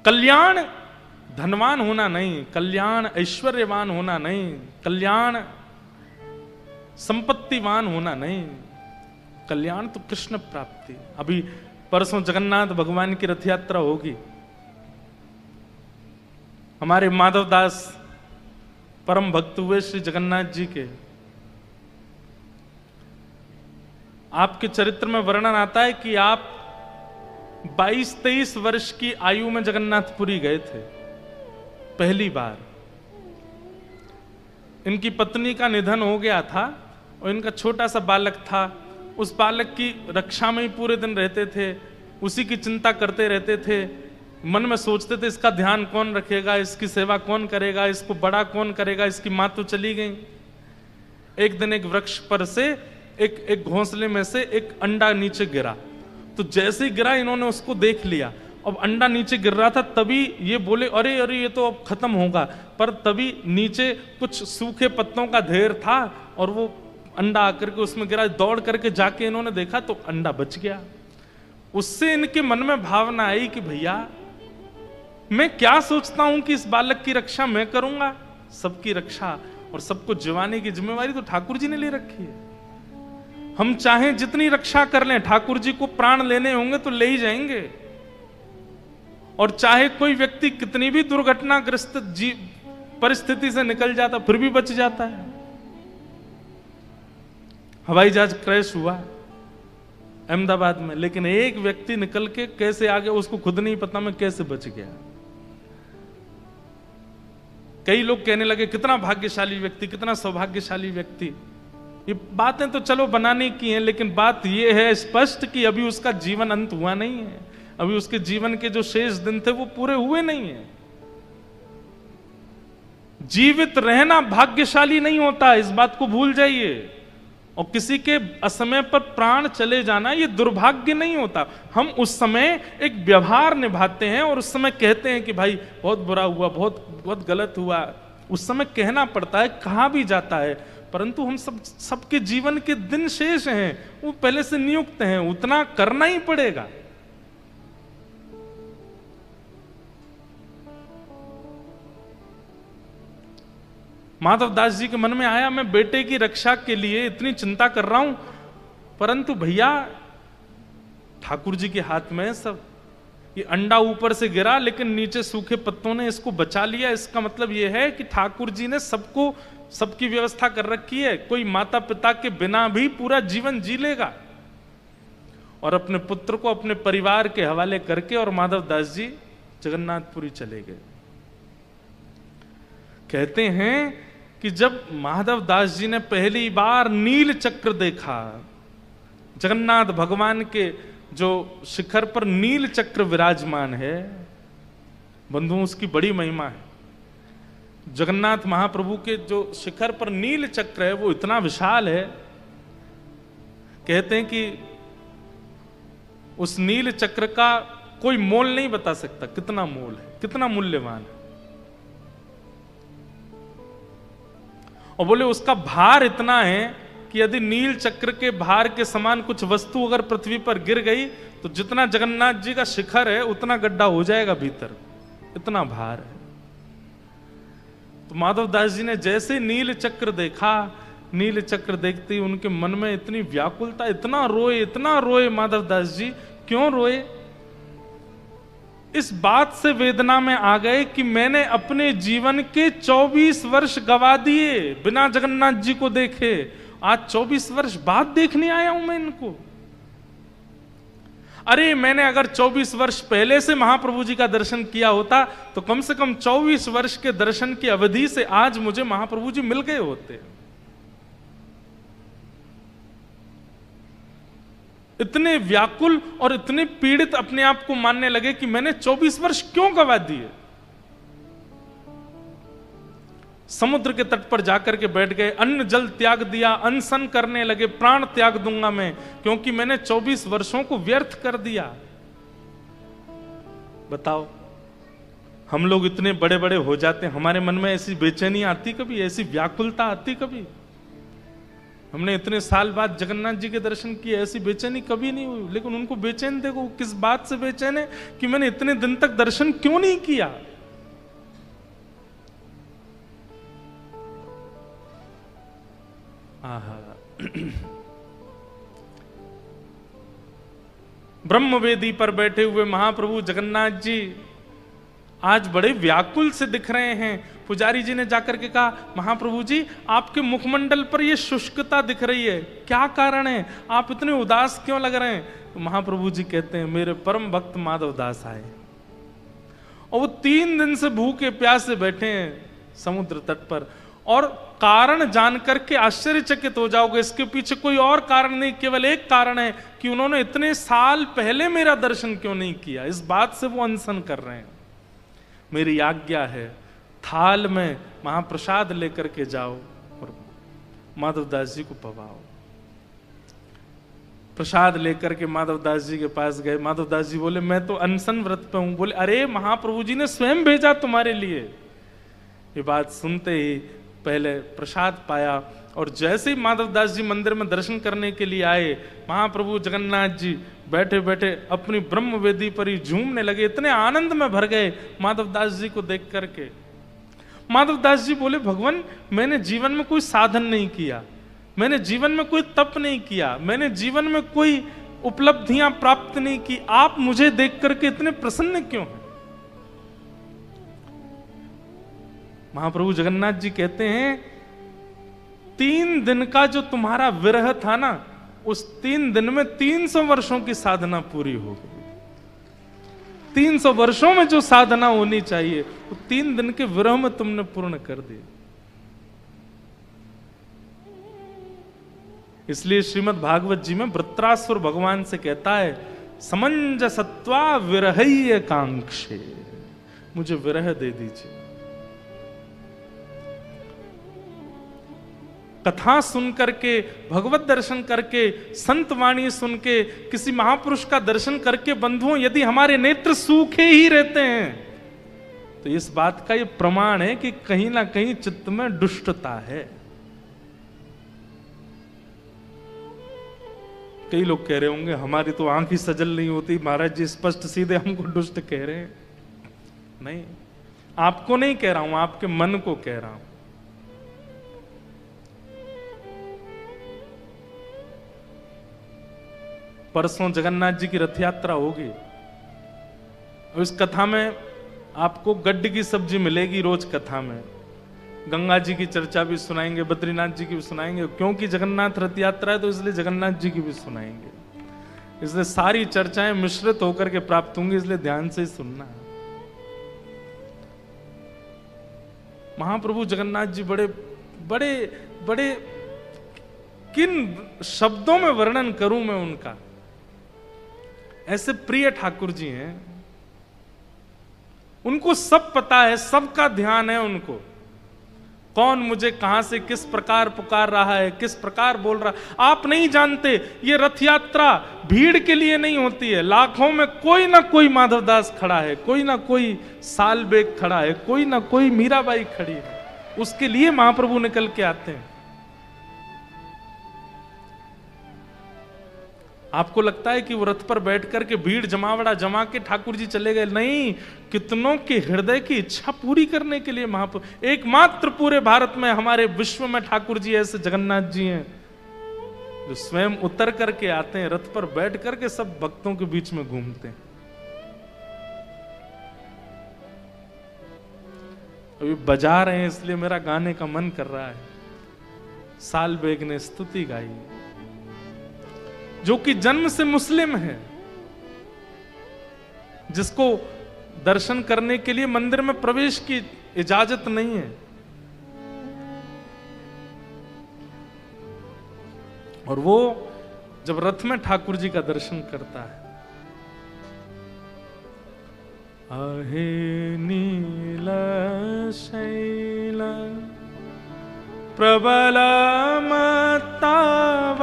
कल्याण धनवान होना नहीं, कल्याण ऐश्वर्यवान होना नहीं, कल्याण संपत्तिवान होना नहीं, कल्याण तो कृष्ण प्राप्ति। अभी परसों जगन्नाथ भगवान की रथ यात्रा होगी। हमारे माधव दास परम भक्त हुए श्री जगन्नाथ जी के, आपके चरित्र में वर्णन आता है कि आप 22-23 वर्ष की आयु में जगन्नाथपुरी गए थे पहली बार। इनकी पत्नी का निधन हो गया था और इनका छोटा सा बालक था। उस बालक की रक्षा में ही पूरे दिन रहते थे, उसी की चिंता करते रहते थे। मन में सोचते थे इसका ध्यान कौन रखेगा, इसकी सेवा कौन करेगा, इसको बड़ा कौन करेगा। इसकी माँ तो चली गई। एक दिन एक वृक्ष पर से एक घोंसले में से एक अंडा नीचे गिरा, तो जैसे ही गिरा इन्होंने उसको देख लिया। अब अंडा नीचे गिर रहा था, तभी ये बोले अरे अरे ये तो अब खत्म होगा, पर तभी नीचे कुछ सूखे पत्तों का ढेर था और वो अंडा आकर के उसमें गिरा। दौड़ करके जाके इन्होंने देखा तो अंडा बच गया। उससे इनके मन में भावना आई कि भैया मैं क्या सोचता हूं कि इस बालक की रक्षा मैं करूंगा, सबकी रक्षा और सबको जिवाने की जिम्मेवारी तो ठाकुर जी ने ले रखी है। हम चाहें जितनी रक्षा कर लें, ठाकुर जी को प्राण लेने होंगे तो ले ही जाएंगे। और चाहे कोई व्यक्ति कितनी भी दुर्घटनाग्रस्त परिस्थिति से निकल जाता फिर भी बच जाता है। हवाई जहाज क्रैश हुआ अहमदाबाद में, लेकिन एक व्यक्ति निकल के कैसे आ गया उसको खुद नहीं पता मैं कैसे बच गया। कई लोग कहने लगे कितना भाग्यशाली व्यक्ति, कितना सौभाग्यशाली व्यक्ति। ये बातें तो चलो बनाने की हैं, लेकिन बात यह है स्पष्ट कि अभी उसका जीवन अंत हुआ नहीं है। अभी उसके जीवन के जो शेष दिन थे वो पूरे हुए नहीं है। जीवित रहना भाग्यशाली नहीं होता, इस बात को भूल जाइए। और किसी के असमय पर प्राण चले जाना ये दुर्भाग्य नहीं होता। हम उस समय एक व्यवहार निभाते हैं और उस समय कहते हैं कि भाई बहुत बुरा हुआ, बहुत बहुत गलत हुआ। उस समय कहना पड़ता है, कहा भी जाता है, परंतु हम सबके जीवन के दिन शेष हैं, वो पहले से नियुक्त हैं, उतना करना ही पड़ेगा। माधव दास जी के मन में आया मैं बेटे की रक्षा के लिए इतनी चिंता कर रहा हूं, परंतु भैया ठाकुर जी के हाथ में है सब। ये अंडा ऊपर से गिरा लेकिन नीचे सूखे पत्तों ने इसको बचा लिया। इसका मतलब यह है कि ठाकुर जी ने सबको सबकी व्यवस्था कर रखी है। कोई माता पिता के बिना भी पूरा जीवन जी लेगा। और अपने पुत्र को अपने परिवार के हवाले करके और माधव दास जी जगन्नाथपुरी चले गए। कहते हैं कि जब माधव दास जी ने पहली बार नील चक्र देखा, जगन्नाथ भगवान के जो शिखर पर नील चक्र विराजमान है, बंधुओं उसकी बड़ी महिमा है। जगन्नाथ महाप्रभु के जो शिखर पर नील चक्र है वो इतना विशाल है, कहते हैं कि उस नील चक्र का कोई मोल नहीं बता सकता कितना मोल है, कितना मूल्यवान है। और बोले उसका भार इतना है कि यदि नील चक्र के भार के समान कुछ वस्तु अगर पृथ्वी पर गिर गई तो जितना जगन्नाथ जी का शिखर है उतना गड्ढा हो जाएगा भीतर, इतना भार है। तो माधव दास जी ने जैसे नील चक्र देखा, नील चक्र देखते ही उनके मन में इतनी व्याकुलता, इतना रोए माधव दास जी। क्यों रोए? इस बात से वेदना में आ गए कि मैंने अपने जीवन के 24 वर्ष गवा दिए बिना जगन्नाथ जी को देखे। आज 24 वर्ष बाद देखने आया हूं मैं इनको। अरे मैंने अगर 24 वर्ष पहले से महाप्रभु जी का दर्शन किया होता तो कम से कम 24 वर्ष के दर्शन की अवधि से आज मुझे महाप्रभु जी मिल गए होते। इतने व्याकुल और इतने पीड़ित अपने आप को मानने लगे कि मैंने 24 वर्ष क्यों गवा दिए। समुद्र के तट पर जाकर के बैठ गए, अन्न जल त्याग दिया, अनशन करने लगे, प्राण त्याग दूंगा मैं, क्योंकि मैंने 24 वर्षों को व्यर्थ कर दिया। बताओ, हम लोग इतने बड़े बड़े हो जाते हैं, हमारे मन में ऐसी बेचैनी आती कभी, ऐसी व्याकुलता आती कभी? हमने इतने साल बाद जगन्नाथ जी के दर्शन किए, ऐसी बेचैनी कभी नहीं हुई। लेकिन उनको बेचैन देखो, किस बात से बेचैन है कि मैंने इतने दिन तक दर्शन क्यों नहीं किया। आहा ब्रह्मवेदी पर बैठे हुए महाप्रभु जगन्नाथ जी आज बड़े व्याकुल से दिख रहे हैं। पुजारी जी ने जाकर के कहा, महाप्रभु जी आपके मुखमंडल पर ये शुष्कता दिख रही है, क्या कारण है, आप इतने उदास क्यों लग रहे हैं? तो महाप्रभु जी कहते हैं, मेरे परम भक्त माधव दास आए और वो 3 दिन से भूखे प्यासे बैठे हैं समुद्र तट पर, और कारण जान करके आश्चर्यचकित हो जाओगे, इसके पीछे कोई और कारण नहीं, केवल एक कारण है कि उन्होंने इतने साल पहले मेरा दर्शन क्यों नहीं किया। इस बात से वो अनशन कर रहे हैं। मेरी आज्ञा है, थाल में महाप्रसाद लेकर के जाओ और माधवदास जी को पवाओ। प्रसाद लेकर के माधवदास जी के पास गए। माधवदास जी बोले, मैं तो अनशन व्रत पे हूं। बोले, अरे महाप्रभु जी ने स्वयं भेजा तुम्हारे लिए। ये बात सुनते ही पहले प्रसाद पाया, और जैसे ही माधवदास जी मंदिर में दर्शन करने के लिए आए, महाप्रभु जगन्नाथ जी बैठे बैठे अपनी ब्रह्म वेदी पर ही झूमने लगे, इतने आनंद में भर गए माधवदास जी को देख करके। माधवदास जी बोले, भगवान मैंने जीवन में कोई साधन नहीं किया, मैंने जीवन में कोई तप नहीं किया, मैंने जीवन में कोई उपलब्धियां प्राप्त नहीं की, आप मुझे देख करके इतने प्रसन्न क्यों हैं? महाप्रभु जगन्नाथ जी कहते हैं, 3 दिन का जो तुम्हारा विरह था ना, उस 3 दिन में 300 वर्षों की साधना पूरी हो गई। 300 वर्षों में जो साधना होनी चाहिए वो 3 दिन के विरह में तुमने पूर्ण कर दी। इसलिए श्रीमद् भागवत जी में वृत्रासुर भगवान से कहता है, समंजसत्वा विरहय्य कांक्षे, मुझे विरह दे दीजिए। कथा सुन करके, भगवत दर्शन करके, संत वाणी सुन के, किसी महापुरुष का दर्शन करके बंधुओं यदि हमारे नेत्र सूखे ही रहते हैं तो इस बात का ये प्रमाण है कि कहीं ना कहीं चित्त में दुष्टता है। कई लोग कह रहे होंगे, हमारी तो आंख ही सजल नहीं होती, महाराज जी स्पष्ट सीधे हमको दुष्ट कह रहे हैं। नहीं, आपको नहीं कह रहा हूं, आपके मन को कह रहा हूं। परसों जगन्नाथ जी की रथ यात्रा होगी और इस कथा में आपको गड्ढे की सब्जी मिलेगी रोज कथा में। गंगा जी की चर्चा भी सुनाएंगे, बद्रीनाथ जी की भी सुनाएंगे, क्योंकि जगन्नाथ रथ यात्रा है तो इसलिए जगन्नाथ जी की भी सुनाएंगे। इसलिए सारी चर्चाएं मिश्रित होकर के प्राप्त होंगी, इसलिए ध्यान से ही सुनना है। महाप्रभु जगन्नाथ जी बड़े बड़े बड़े, किन शब्दों में वर्णन करूं मैं उनका, ऐसे प्रिय ठाकुर जी हैं। उनको सब पता है, सबका ध्यान है उनको, कौन मुझे कहां से किस प्रकार पुकार रहा है, किस प्रकार बोल रहा। आप नहीं जानते, ये रथ यात्रा भीड़ के लिए नहीं होती है। लाखों में कोई ना कोई माधवदास खड़ा है, कोई ना कोई सालबेग खड़ा है, कोई ना कोई मीराबाई खड़ी है, उसके लिए महाप्रभु निकल के आते हैं। आपको लगता है कि वो रथ पर बैठ करके भीड़ जमावड़ा जमा के ठाकुर जी चले गए? नहीं, कितनों के हृदय की इच्छा पूरी करने के लिए महाप्रभु, एकमात्र पूरे भारत में, हमारे विश्व में ठाकुर जी ऐसे जगन्नाथ जी हैं जो स्वयं उतर करके आते हैं, रथ पर बैठ करके सब भक्तों के बीच में घूमते हैं। अभी बजा रहे हैं इसलिए मेरा गाने का मन कर रहा है। सालबेग ने स्तुति गाई, जो कि जन्म से मुस्लिम है, जिसको दर्शन करने के लिए मंदिर में प्रवेश की इजाजत नहीं है, और वो जब रथ में ठाकुर जी का दर्शन करता है, आहे नील शैल प्रबल मत्तावरण,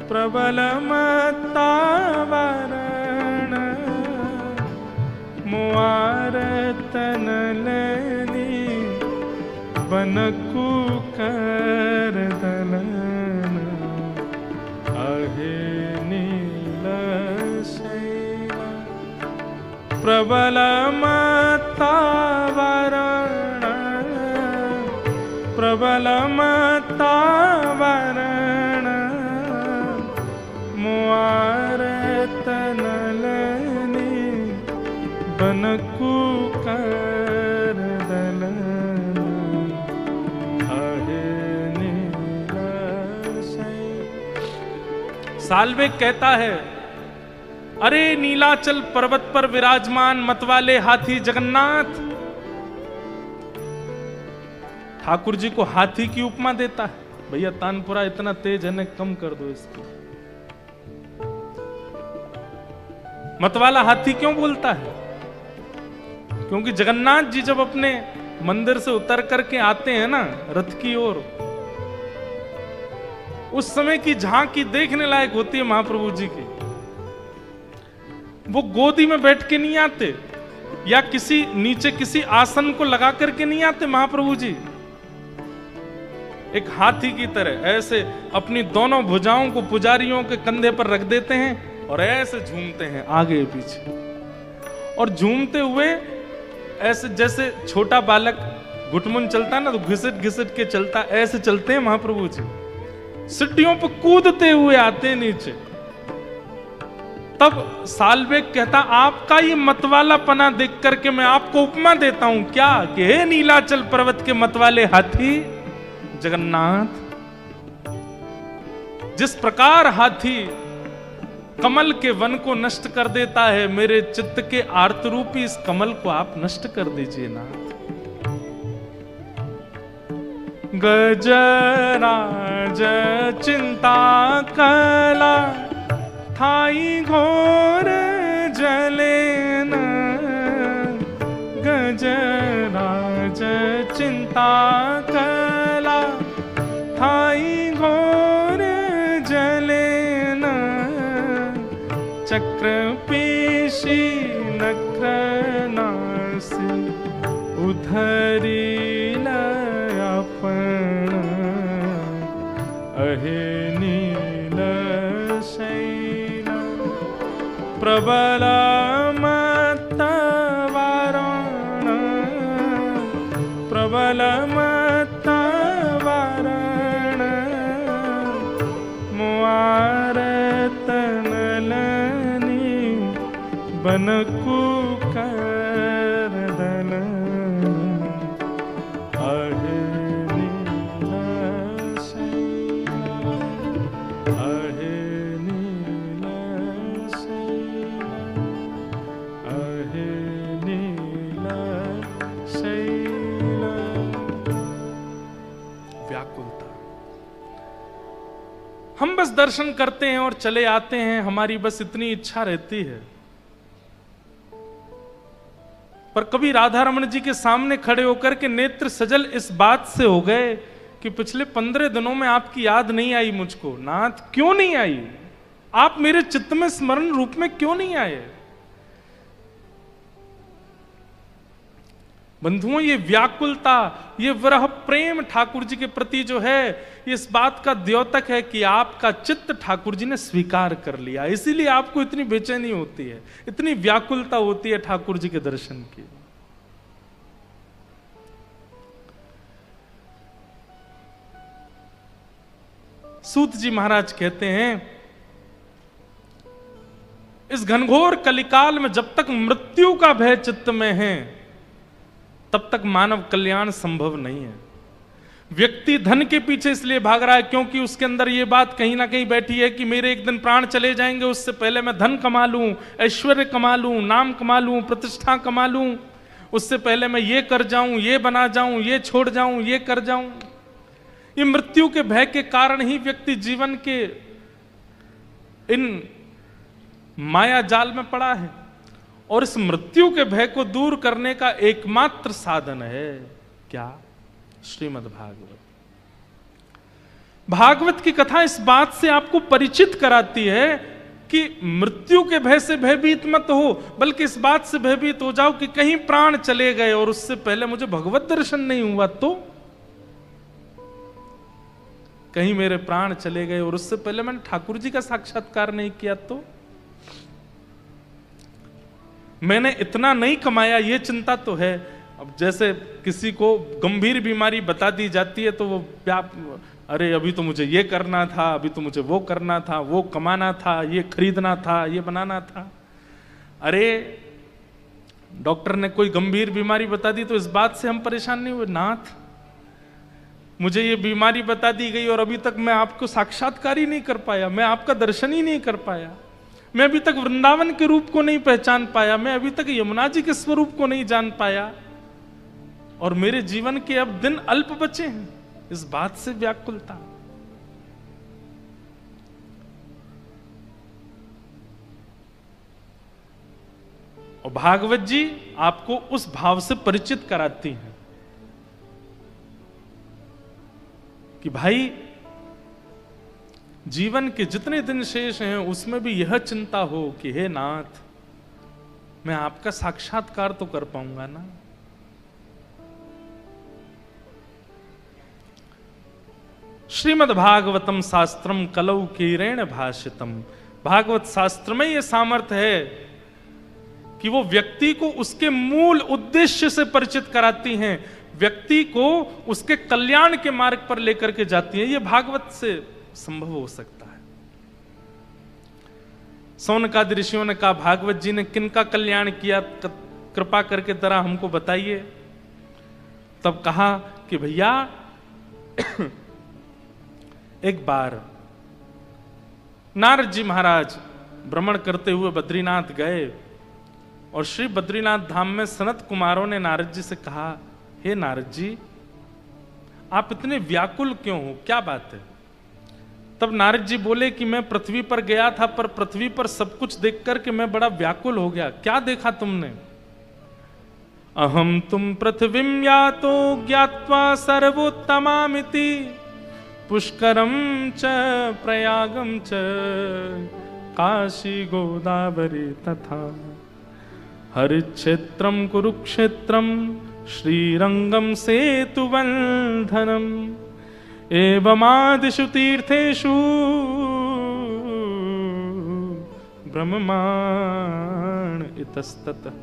प्रबल मत्तावरण मुआर तनलनी बनकु कर दलन आहे नील शैल प्रबल मतावरण प्रबल मतावरण मुआर तनलनी बनकु कर दलन आहे नील शैल। साल्वेग कहता है, अरे नीलाचल पर्वत पर विराजमान मतवाले हाथी जगन्नाथ। ठाकुर जी को हाथी की उपमा देता है। भैया तानपुरा इतना तेज है, कम कर दो इसको। मतवाला हाथी क्यों बोलता है? क्योंकि जगन्नाथ जी जब अपने मंदिर से उतर करके आते हैं ना रथ की ओर, उस समय की झांकी देखने लायक होती है महाप्रभु जी की। वो गोदी में बैठ के नहीं आते या किसी नीचे किसी आसन को लगा करके नहीं आते महाप्रभु जी। एक हाथी की तरह ऐसे अपनी दोनों भुजाओं को पुजारियों के कंधे पर रख देते हैं और ऐसे झूमते हैं आगे पीछे। और झूमते हुए ऐसे जैसे छोटा बालक घुटमुन चलता है ना, तो घिसट घिसट के चलता, ऐसे चलते हैं महाप्रभु जी। सीढ़ियों पर कूदते हुए आते हैं नीचे। तब साल्वेग कहता, आपका ये मतवाला पना देख करके मैं आपको उपमा देता हूं क्या कि हे नीलाचल पर्वत के मतवाले हाथी जगन्नाथ, जिस प्रकार हाथी कमल के वन को नष्ट कर देता है, मेरे चित्त के आर्त रूपी इस कमल को आप नष्ट कर दीजिए नाथ। गजराज चिंता कला थाई घोर जलेन, गजराज चिंता कला थाई घोर जलेन, चक्र पेशी नखनासी उधरी लयापन अहे नील शैल प्रबल मतावरण प्रबल मतावरण मुआर तनलनी बनकु कर दलन आहे नील शैल आहे नील शैल आहे नील शैल। व्याकुलता। हम बस दर्शन करते हैं और चले आते हैं, हमारी बस इतनी इच्छा रहती है। पर कभी राधा रमण जी के सामने खड़े होकर के नेत्र सजल इस बात से हो गए कि पिछले 15 दिनों में आपकी याद नहीं आई मुझको। नाथ क्यों नहीं आई? आप मेरे चित्त में स्मरण रूप में क्यों नहीं आए? बंधुओं, ये व्याकुलता, ये विरह प्रेम ठाकुर जी के प्रति जो है, इस बात का द्योतक है कि आपका चित्त ठाकुर जी ने स्वीकार कर लिया। इसीलिए आपको इतनी बेचैनी होती है, इतनी व्याकुलता होती है ठाकुर जी के दर्शन की। सूत जी महाराज कहते हैं, इस घनघोर कलिकाल में जब तक मृत्यु का भय चित्त में है, तब तक मानव कल्याण संभव नहीं है। व्यक्ति धन के पीछे इसलिए भाग रहा है क्योंकि उसके अंदर यह बात कहीं ना कहीं बैठी है कि मेरे एक दिन प्राण चले जाएंगे, उससे पहले मैं धन कमा लूं, ऐश्वर्य कमा लूं, नाम कमा लूं, प्रतिष्ठा कमा लूं, उससे पहले मैं ये कर जाऊं, ये बना जाऊं, ये छोड़ जाऊं, ये कर जाऊं। ये मृत्यु के भय के कारण ही व्यक्ति जीवन के इन माया जाल में पड़ा है। और इस मृत्यु के भय को दूर करने का एकमात्र साधन है क्या? श्रीमद् भागवत। भागवत की कथा इस बात से आपको परिचित कराती है कि मृत्यु के भय से भयभीत मत हो, बल्कि इस बात से भयभीत हो जाओ कि कहीं प्राण चले गए और उससे पहले मुझे भगवत दर्शन नहीं हुआ तो, कहीं मेरे प्राण चले गए और उससे पहले मैंने ठाकुर जी का साक्षात्कार नहीं किया तो, मैंने इतना नहीं कमाया, ये चिंता तो है। अब जैसे किसी को गंभीर बीमारी बता दी जाती है तो वो अरे अभी तो मुझे ये करना था, अभी तो मुझे वो करना था, वो कमाना था, ये खरीदना था, ये बनाना था। अरे डॉक्टर ने कोई गंभीर बीमारी बता दी तो इस बात से हम परेशान नहीं हुए, नाथ मुझे ये बीमारी बता दी गई और अभी तक मैं आपको साक्षात्कार ही नहीं कर पाया, मैं आपका दर्शन ही नहीं कर पाया, मैं अभी तक वृंदावन के रूप को नहीं पहचान पाया, मैं अभी तक यमुना जी के स्वरूप को नहीं जान पाया और मेरे जीवन के अब दिन अल्प बचे हैं, इस बात से व्याकुलता। और भागवत जी आपको उस भाव से परिचित कराती हैं कि भाई जीवन के जितने दिन शेष हैं उसमें भी यह चिंता हो कि हे नाथ, मैं आपका साक्षात्कार तो कर पाऊंगा ना। श्रीमद् भागवतम शास्त्रम कलौ कीरेण भाषितम। भागवत शास्त्र में यह सामर्थ्य है कि वो व्यक्ति को उसके मूल उद्देश्य से परिचित कराती हैं, व्यक्ति को उसके कल्याण के मार्ग पर लेकर के जाती हैं। यह भागवत से संभव हो सकता है। सौनकादि ऋषियों ने कहा, भागवत जी ने किनका कल्याण किया, कृपा करके जरा हमको बताइए। तब कहा कि भैया एक बार नारद जी महाराज भ्रमण करते हुए बद्रीनाथ गए और श्री बद्रीनाथ धाम में सनत कुमारों ने नारद जी से कहा, हे नारद जी, आप इतने व्याकुल क्यों हो, क्या बात है? तब नारद जी बोले कि मैं पृथ्वी पर गया था, पर पृथ्वी पर सब कुछ देख करके मैं बड़ा व्याकुल हो गया। क्या देखा तुमने? अहम तुम पृथ्वीम यातो ज्ञात्वा सर्वोत्तमामिति पुष्करम च प्रयागम च काशी गोदावरी तथा हरिक्षेत्रम कुरुक्षेत्रम श्रीरंगम सेतुबंधनम एवमादिषु तीर्थेषु ब्रह्माण इतस्ततः।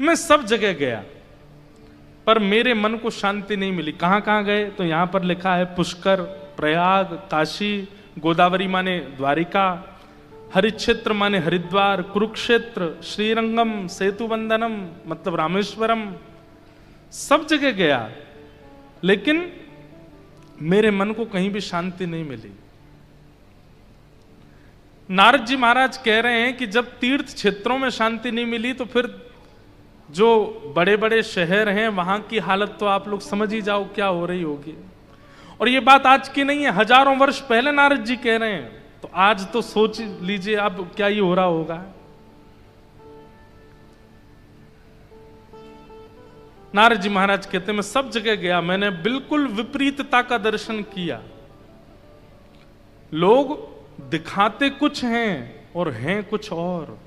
मैं सब जगह गया पर मेरे मन को शांति नहीं मिली। कहां कहां गए? तो यहां पर लिखा है पुष्कर, प्रयाग, काशी, गोदावरी माने द्वारिका, हरिक्षेत्र माने हरिद्वार, कुरुक्षेत्र, श्रीरंगम, सेतुबंधनम मतलब रामेश्वरम, सब जगह गया लेकिन मेरे मन को कहीं भी शांति नहीं मिली। नारद जी महाराज कह रहे हैं कि जब तीर्थ क्षेत्रों में शांति नहीं मिली तो फिर जो बड़े बड़े शहर हैं वहां की हालत तो आप लोग समझ ही जाओ क्या हो रही होगी। और ये बात आज की नहीं है, हजारों वर्ष पहले नारद जी कह रहे हैं, तो आज तो सोच लीजिए अब क्या ये हो रहा होगा। नारद जी महाराज कहते मैं सब जगह गया, मैंने बिल्कुल विपरीतता का दर्शन किया। लोग दिखाते कुछ हैं और हैं कुछ और।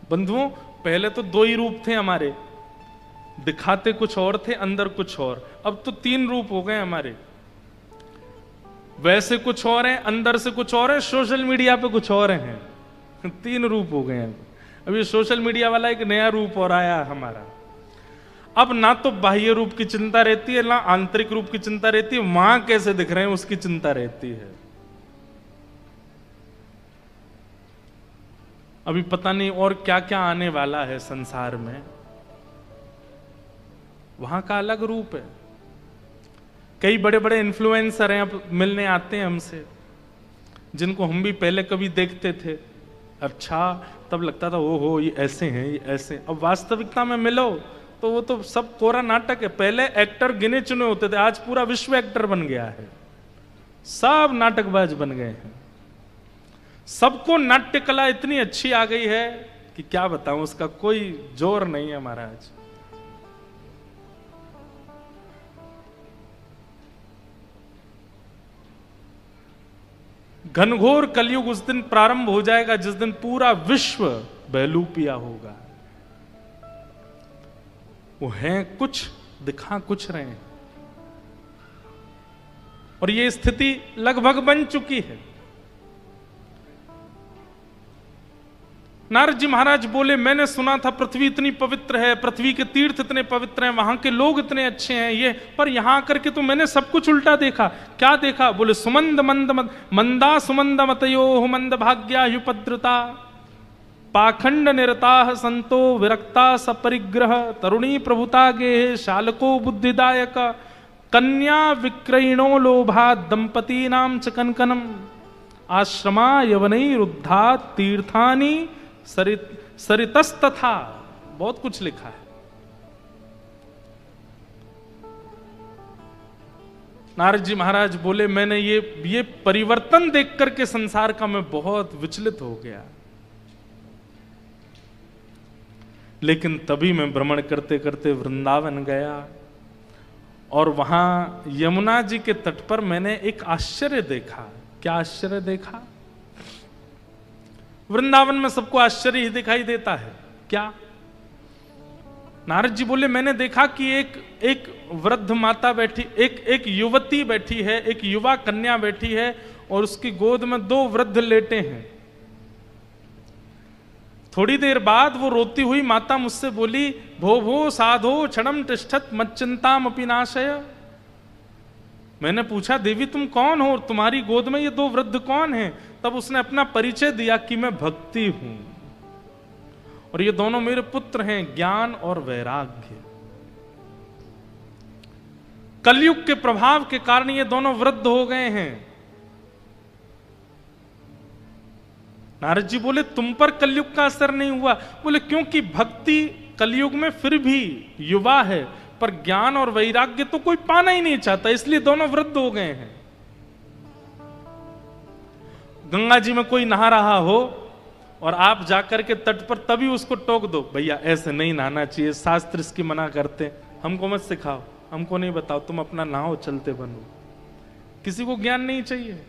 बंधुओं, पहले तो दो ही रूप थे हमारे, दिखाते कुछ और थे, अंदर कुछ और। अब तो तीन रूप हो गए हमारे, वैसे कुछ और हैं, अंदर से कुछ और है, सोशल मीडिया पे कुछ और हैं। तीन रूप हो गए हैं। अभी सोशल मीडिया वाला एक नया रूप और आया हमारा। अब ना तो बाह्य रूप की चिंता रहती है ना आंतरिक रूप की चिंता रहती है, वहां कैसे दिख रहे हैं उसकी चिंता रहती है। अभी पता नहीं और क्या क्या आने वाला है संसार में, वहां का अलग रूप है। कई बड़े बड़े इन्फ्लुएंसर हैं, अब मिलने आते हैं हमसे, जिनको हम भी पहले कभी देखते थे, अच्छा तब लगता था ओहो ये ऐसे हैं, ये ऐसे। अब वास्तविकता में मिलो तो वो तो सब कोरा नाटक है। पहले एक्टर गिने चुने होते थे, आज पूरा विश्व एक्टर बन गया है, सब नाटकबाज बन गए हैं। सबको नाट्य कला इतनी अच्छी आ गई है कि क्या बताऊं, उसका कोई जोर नहीं है महाराज। घनघोर कलयुग उस दिन प्रारंभ हो जाएगा जिस दिन पूरा विश्व बहलूपिया होगा। वो हैं कुछ, दिखा कुछ रहे हैं, और ये स्थिति लगभग बन चुकी है। नारद जी महाराज बोले, मैंने सुना था पृथ्वी इतनी पवित्र है, पृथ्वी के तीर्थ इतने पवित्र हैं, वहां के लोग इतने अच्छे हैं, ये पर यहां आकर के तो मैंने सब कुछ उल्टा देखा। क्या देखा? बोले, सुमंद मंद मंदा सुमंद मतयो मंद भाग्यायुपद्रता पाखंड निरता संतो विरक्ता सपरिग्रह तरुणी प्रभुता गे शालको बुद्धिदायक कन्या विक्रयिणो लोभा दंपती नाम च कनकनम आश्रमा यवनैरुद्धा तीर्थानि सरितस्तथा। बहुत कुछ लिखा है। नारद जी महाराज बोले, मैंने ये परिवर्तन देख करके संसार का मैं बहुत विचलित हो गया, लेकिन तभी मैं भ्रमण करते करते वृंदावन गया और वहां यमुना जी के तट पर मैंने एक आश्चर्य देखा। क्या आश्चर्य देखा? वृंदावन में सबको आश्चर्य ही दिखाई देता है। क्या? नारद जी बोले, मैंने देखा कि एक वृद्ध माता बैठी, एक युवती बैठी है, एक युवा कन्या बैठी है और उसकी गोद में 2 वृद्ध लेटे हैं। थोड़ी देर बाद वो रोती हुई माता मुझसे बोली, भो भो साधो क्षणम तिष्ठत मच्चिंताम अपि नाशय। मैंने पूछा, देवी तुम कौन हो, तुम्हारी गोद में ये 2 वृद्ध कौन हैं? तब उसने अपना परिचय दिया कि मैं भक्ति हूं और ये दोनों मेरे पुत्र हैं, ज्ञान और वैराग्य। कलयुग के प्रभाव के कारण ये दोनों वृद्ध हो गए हैं। नारद जी बोले, तुम पर कलयुग का असर नहीं हुआ? बोले, क्योंकि भक्ति कलयुग में फिर भी युवा है, पर ज्ञान और वैराग्य तो कोई पाना ही नहीं चाहता, इसलिए दोनों वृद्ध हो गए हैं। गंगा जी में कोई नहा रहा हो और आप जाकर के तट पर तभी उसको टोक दो, भैया ऐसे नहीं नहाना चाहिए, शास्त्र इसकी मना करते, हमको मत सिखाओ, हमको नहीं बताओ, तुम अपना नहाओ, चलते बनो। किसी को ज्ञान नहीं चाहिए।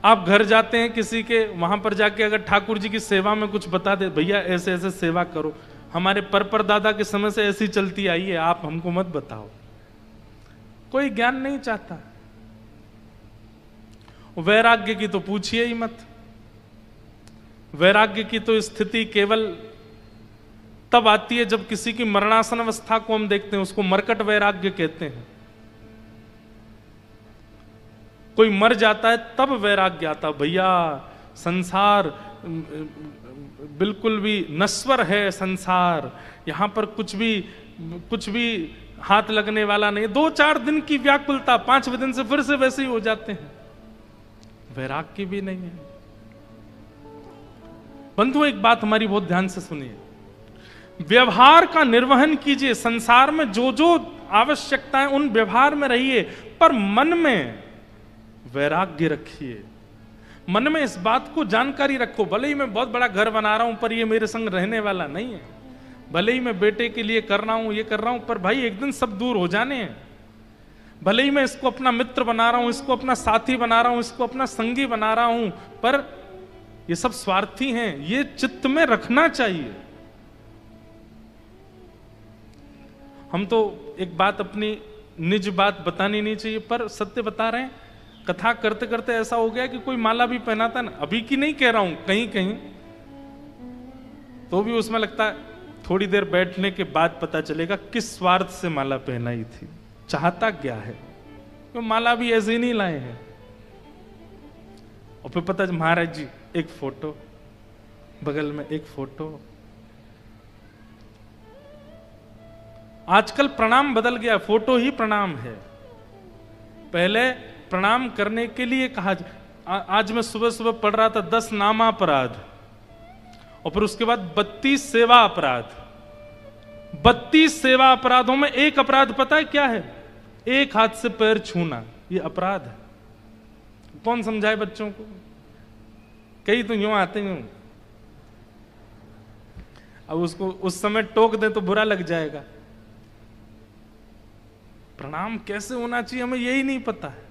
आप घर जाते हैं किसी के, वहां पर जाके अगर ठाकुर जी की सेवा में कुछ बता दे, भैया ऐसे ऐसे सेवा करो, हमारे परदादा के समय से ऐसी चलती आई है, आप हमको मत बताओ। कोई ज्ञान नहीं चाहता। वैराग्य की तो पूछिए ही मत। वैराग्य की तो स्थिति केवल तब आती है जब किसी की मरणासन अवस्था को हम देखते हैं, उसको मरकट वैराग्य कहते हैं। कोई मर जाता है तब वैराग्य आता, भैया संसार बिल्कुल भी नश्वर है, संसार यहां पर कुछ भी हाथ लगने वाला नहीं। 2-4 दिन की व्याकुलता, 5वें दिन से फिर से वैसे ही हो जाते हैं। वैराग्य भी नहीं है। बंधुओं, एक बात हमारी बहुत ध्यान से सुनिए। व्यवहार का निर्वहन कीजिए, संसार में जो जो आवश्यकताएं उन व्यवहार में रहिए, पर मन में वैराग्य रखिए। मन में इस बात को जानकारी रखो, भले ही मैं बहुत बड़ा घर बना रहा हूं पर ये मेरे संग रहने वाला नहीं है, भले ही मैं बेटे के लिए कर रहा हूं, ये कर रहा हूं, पर भाई एक दिन सब दूर हो जाने हैं। भले ही मैं इसको अपना मित्र बना रहा हूं, इसको अपना साथी बना रहा हूं, इसको अपना संगी बना रहा हूं, पर ये सब स्वार्थी हैं, ये चित्त में रखना चाहिए। हम तो एक बात, अपनी निज बात बतानी नहीं चाहिए, पर सत्य बता रहे हैं। कथा करते करते ऐसा हो गया कि कोई माला भी पहनाता ना, अभी की नहीं कह रहा हूं, कहीं कहीं तो भी उसमें लगता है थोड़ी देर बैठने के बाद पता चलेगा किस स्वार्थ से माला पहनाई थी, चाहता क्या है। तो माला भी ऐसे ही नहीं लाए हैं। और फिर पता, महाराज जी एक फोटो, बगल में एक फोटो। आजकल प्रणाम बदल गया, फोटो ही प्रणाम है। पहले प्रणाम करने के लिए कहा। आज मैं सुबह सुबह पढ़ रहा था 10 नामापराध और फिर उसके बाद 32 सेवा अपराध। 32 सेवा अपराधों में एक अपराध पता है क्या है? एक हाथ से पैर छूना, ये अपराध है। कौन समझाए बच्चों को? कई तो यूं आते हैं, अब उसको उस समय टोक दे तो बुरा लग जाएगा। प्रणाम कैसे होना चाहिए हमें यही नहीं पता है।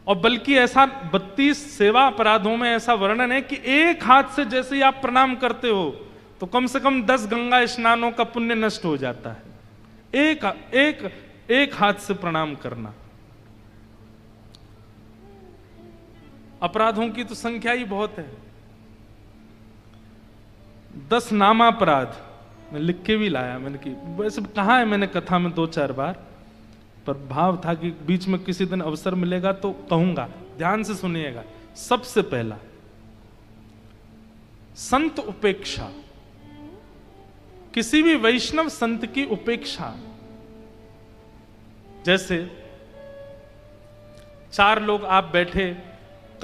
और बल्कि ऐसा 32 सेवा अपराधों में ऐसा वर्णन है कि एक हाथ से जैसे ही आप प्रणाम करते हो तो कम से कम 10 गंगा स्नानों का पुण्य नष्ट हो जाता है। एक हाथ से प्रणाम करना। अपराधों की तो संख्या ही बहुत है। 10 नामापराध मैं लिख के भी लाया, मैंने कि वैसे कहा है मैंने कथा में 2-4 बार, पर भाव था कि बीच में किसी दिन अवसर मिलेगा तो कहूंगा, ध्यान से सुनिएगा। सबसे पहला, संत उपेक्षा। किसी भी वैष्णव संत की उपेक्षा। जैसे 4 लोग आप बैठे,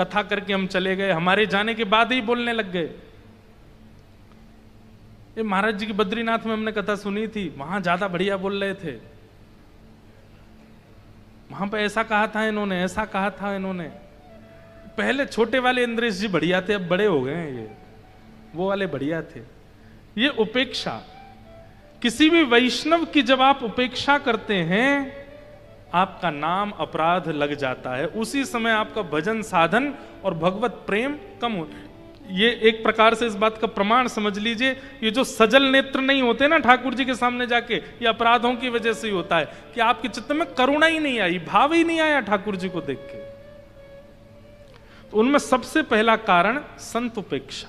कथा करके हम चले गए, हमारे जाने के बाद ही बोलने लग गए। ये महाराज जी की बद्रीनाथ में हमने कथा सुनी थी, वहां ज्यादा बढ़िया बोल रहे थे, वहां पे ऐसा कहा था इन्होंने, ऐसा कहा था इन्होंने। पहले छोटे वाले इंद्रेश जी बढ़िया थे, अब बड़े हो गए हैं, ये वो वाले बढ़िया थे। ये उपेक्षा। किसी भी वैष्णव की जब आप उपेक्षा करते हैं, आपका नाम अपराध लग जाता है। उसी समय आपका भजन साधन और भगवत प्रेम कम हो। ये एक प्रकार से इस बात का प्रमाण समझ लीजिए, ये जो सजल नेत्र नहीं होते ना ठाकुर जी के सामने जाके, ये अपराधों की वजह से ही होता है कि आपके चित्त में करुणा ही नहीं आई, भाव ही नहीं आया ठाकुर जी को देख के। तो उनमें सबसे पहला कारण संत उपेक्षा।